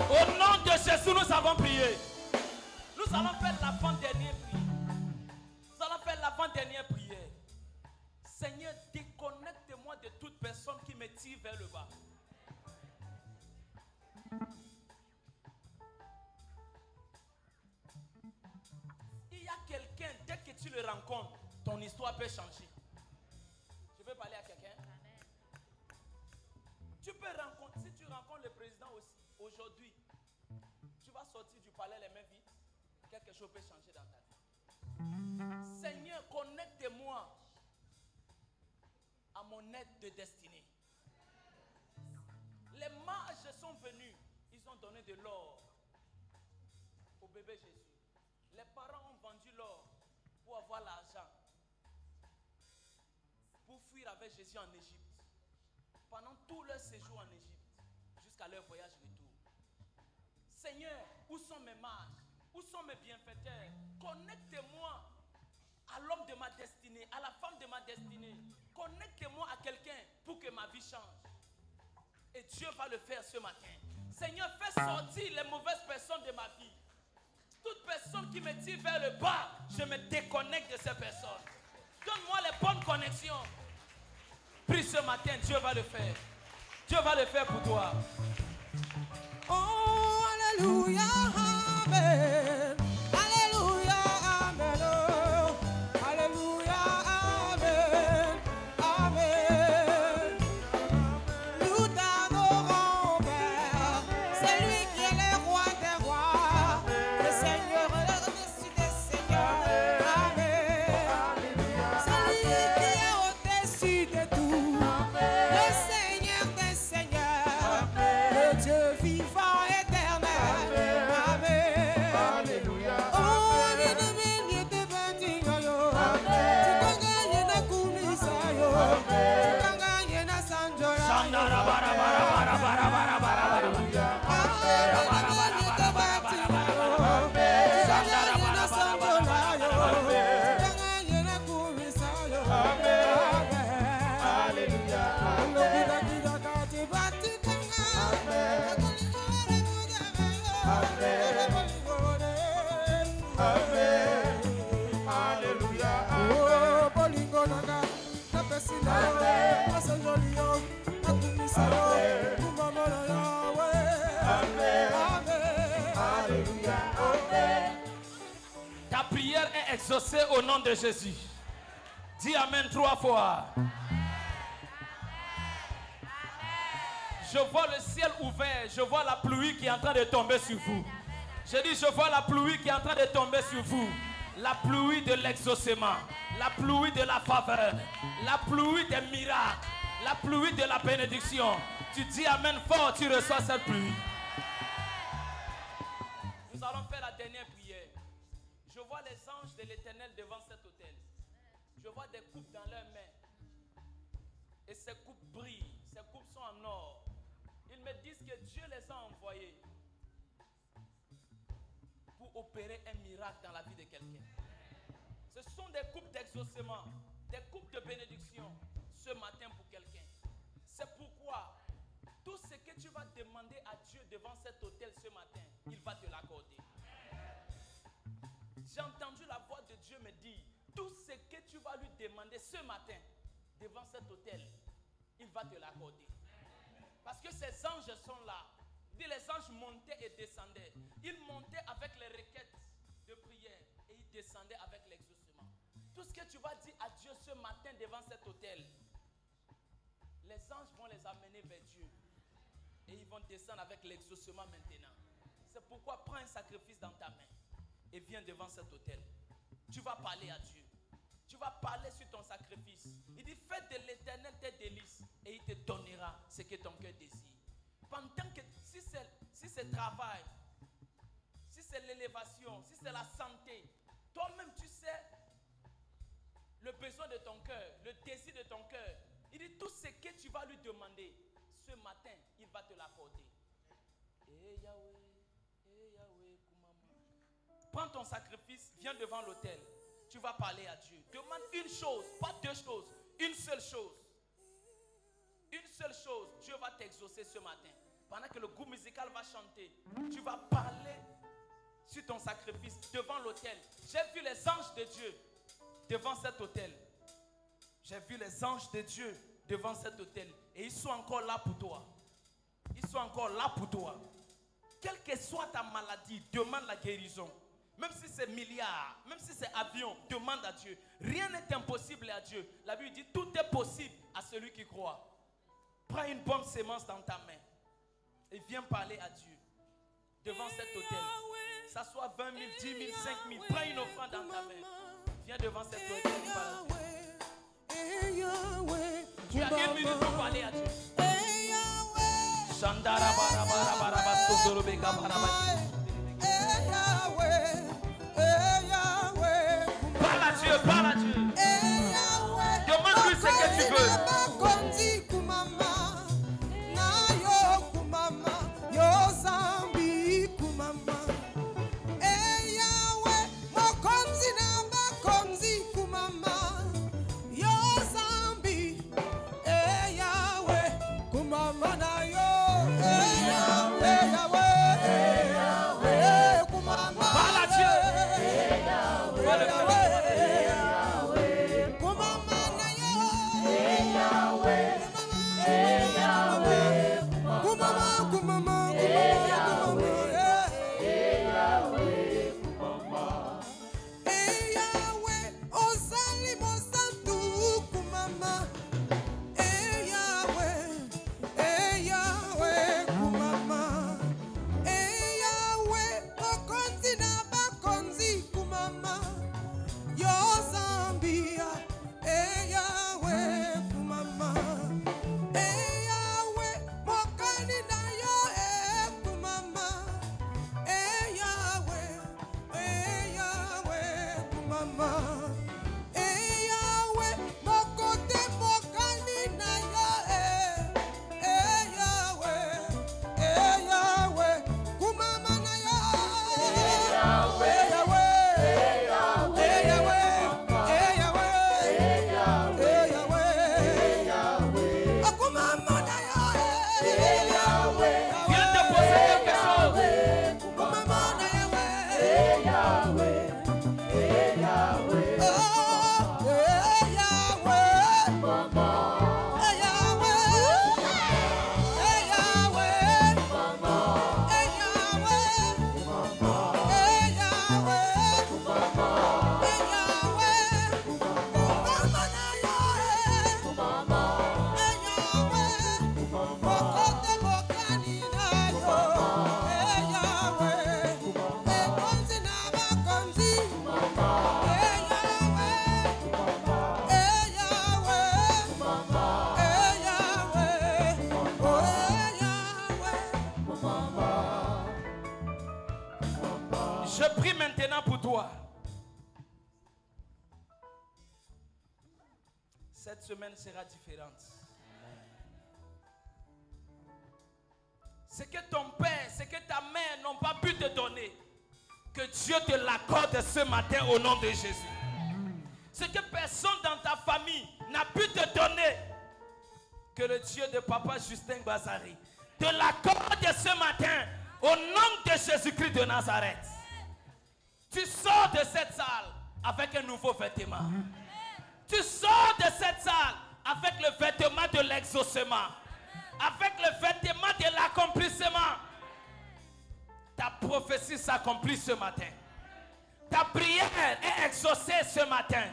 Au nom de Jésus, nous avons prié. Nous allons faire l'avant-dernière prière. Nous allons faire l'avant-dernière prière. Seigneur, déconnecte-moi de toute personne qui me tire vers le bas. Il y a quelqu'un, dès que tu le rencontres, ton histoire peut changer. Je peux parler à quelqu'un? Tu peux rencontrer, si tu rencontres le président aussi, aujourd'hui, tu vas sortir du palais les mains vides, quelque chose peut changer dans ta vie. Seigneur, connecte-moi à mon aide de destinée. Les mages sont venus, ils ont donné de l'or au bébé Jésus. Les parents ont vendu l'or pour avoir l'argent, pour fuir avec Jésus en Égypte. Pendant tout leur séjour en Égypte, jusqu'à leur voyage retour. Seigneur, où sont mes mages? Où sont mes bienfaiteurs? Connecte-moi à l'homme de ma destinée, à la femme de ma destinée. Connecte-moi à quelqu'un pour que ma vie change. Et Dieu va le faire ce matin. Seigneur, fais sortir les mauvaises personnes de ma vie. Toute personne qui me tire vers le bas, je me déconnecte de ces personnes. Donne-moi les bonnes connexions. Prie ce matin, Dieu va le faire. Dieu va le faire pour toi. Oh, alléluia, amen. Alléluia, amen. Oh, alléluia, amen. Amen. Nous t'adorons, Père. C'est lui qui est le roi des rois. Le Seigneur au-dessus des seigneurs. Amen. C'est lui qui est au-dessus de tout. Le Seigneur des seigneurs. Le Dieu vivant éternel. Amen. Ta prière est exaucée au nom de Jésus. Dis Amen 3 fois. Je vois le ciel ouvert. Je vois la pluie qui est en train de tomber sur vous. Je dis, je vois la pluie qui est en train de tomber sur vous. La pluie de l'exaucement. La pluie de la faveur. La pluie des miracles. La pluie de la bénédiction. Tu dis Amen fort, tu reçois cette pluie. Nous allons faire la dernière prière. Je vois les anges de l'Éternel devant cet autel. Je vois des coupes dans leurs mains. Et ces coupes brillent. Ces coupes sont en or. Ils me disent que Dieu les a envoyés pour opérer un miracle dans la vie de quelqu'un. Ce sont des coupes d'exaucement, des coupes de bénédiction ce matin pour quelqu'un. C'est pourquoi tout ce que tu vas demander à Dieu devant cet autel ce matin, il va te l'accorder. J'ai entendu la voix de Dieu me dire, tout ce que tu vas lui demander ce matin devant cet autel, il va te l'accorder. Parce que ces anges sont là. Les anges montaient et descendaient. Ils montaient avec les requêtes de prière et ils descendaient avec l'exaucement. Tout ce que tu vas dire à Dieu ce matin devant cet autel, les anges vont les amener vers Dieu et ils vont descendre avec l'exaucement maintenant. C'est pourquoi prends un sacrifice dans ta main et viens devant cet autel. Tu vas parler à Dieu. Tu vas parler sur ton sacrifice. Il dit, fais de l'Éternel tes délices et il te donnera ce que ton cœur désire. Pendant que, si c'est travail, si c'est l'élévation, si c'est la santé, toi-même tu sais le besoin de ton cœur, le désir de ton cœur. Il dit, tout ce que tu vas lui demander, ce matin, il va te l'accorder. Eh Yahweh, prends ton sacrifice, viens devant l'autel. Tu vas parler à Dieu. Demande une chose, pas deux choses, une seule chose. Une seule chose, Dieu va t'exaucer ce matin. Pendant que le groupe musical va chanter, tu vas parler sur ton sacrifice devant l'autel. J'ai vu les anges de Dieu devant cet autel. J'ai vu les anges de Dieu devant cet autel. Et ils sont encore là pour toi. Ils sont encore là pour toi. Quelle que soit ta maladie, demande la guérison. Même si c'est milliards, même si c'est avion, demande à Dieu. Rien n'est impossible à Dieu. La Bible dit tout est possible à celui qui croit. Prends une bonne sémence dans ta main et viens parler à Dieu devant cet autel. Ça soit 20 000, 10 000, 5 000. Prends une offrande dans ta main. Viens devant cet autel et parle à Dieu. Tu as 1 minute pour parler à Dieu. Shandara barabara baraba sodorobeka baraba. Parle à Dieu, parle à Dieu. Demande-lui ce que tu veux. Je prie maintenant pour toi. Cette semaine sera différente. Ce que ton père, ce que ta mère n'ont pas pu te donner, que Dieu te l'accorde ce matin au nom de Jésus. Ce que personne dans ta famille n'a pu te donner, que le Dieu de papa Justin Bazari te l'accorde ce matin au nom de Jésus-Christ de Nazareth. Tu sors de cette salle avec un nouveau vêtement. Tu sors de cette salle avec le vêtement de l'exaucement, avec le vêtement de l'accomplissement. Ta prophétie s'accomplit ce matin. Ta prière est exaucée ce matin.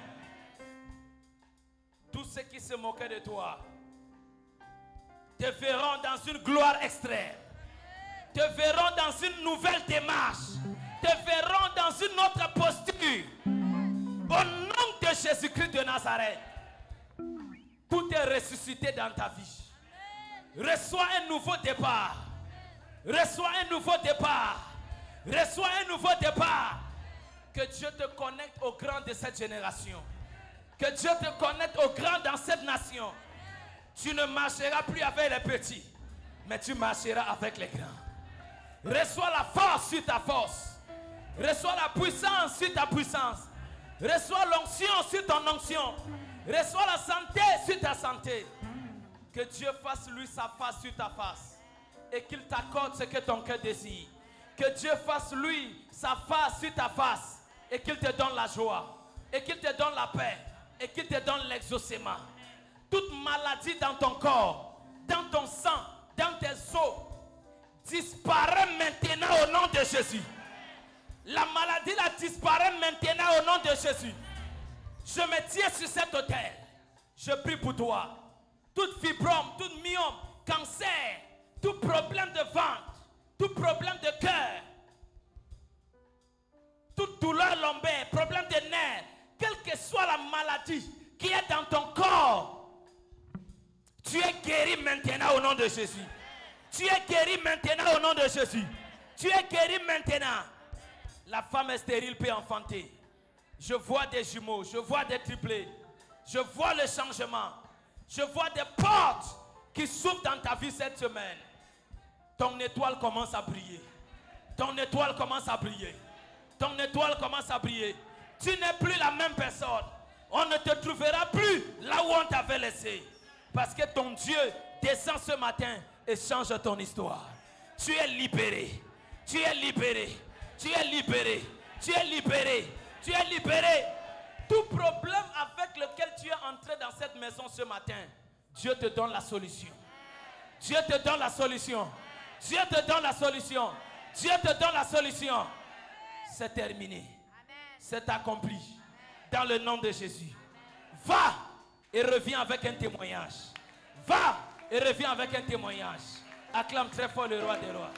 Tous ceux qui se moquaient de toi te verront dans une gloire extrême. Te verront dans une nouvelle démarche. Te verront dans une autre posture. Au nom de Jésus-Christ de Nazareth, tout est ressuscité dans ta vie. Reçois un nouveau départ. Reçois un nouveau départ. Reçois un nouveau départ. Que Dieu te connecte aux grands de cette génération. Que Dieu te connecte aux grands dans cette nation. Tu ne marcheras plus avec les petits, mais tu marcheras avec les grands. Reçois la force sur ta force. Reçois la puissance sur ta puissance. Reçois l'onction sur ton onction. Reçois la santé sur ta santé. Que Dieu fasse lui sa face sur ta face. Et qu'il t'accorde ce que ton cœur désire. Que Dieu fasse lui sa face sur ta face. Et qu'il te donne la joie. Et qu'il te donne la paix. Et qu'il te donne l'exaucement. Toute maladie dans ton corps, dans ton sang, dans tes os, disparaît maintenant au nom de Jésus. La maladie là disparaît maintenant au nom de Jésus. Je me tiens sur cet autel. Je prie pour toi. Tout fibrome, tout myome, cancer, tout problème de ventre, tout problème de cœur, toute douleur lombaire, problème de nerfs, quelle que soit la maladie qui est dans ton corps, tu es guéri maintenant au nom de Jésus. Tu es guéri maintenant au nom de Jésus. Tu es guéri maintenant. La femme stérile peut enfanter. Je vois des jumeaux, je vois des triplés. Je vois le changement. Je vois des portes qui s'ouvrent dans ta vie cette semaine. Ton étoile commence à briller. Ton étoile commence à briller. Ton étoile commence à briller. Tu n'es plus la même personne. On ne te trouvera plus là où on t'avait laissé. Parce que ton Dieu descend ce matin et change ton histoire. Tu es libéré. Tu es libéré. Tu es libéré. Tu es libéré. Tu es libéré. Tout problème avec lequel tu es entré dans cette maison ce matin, Dieu te donne la solution. Dieu te donne la solution. Dieu te donne la solution. Dieu te donne la solution. C'est terminé. C'est accompli. Dans le nom de Jésus. Va et reviens avec un témoignage. Va et reviens avec un témoignage. Acclame très fort le roi des rois.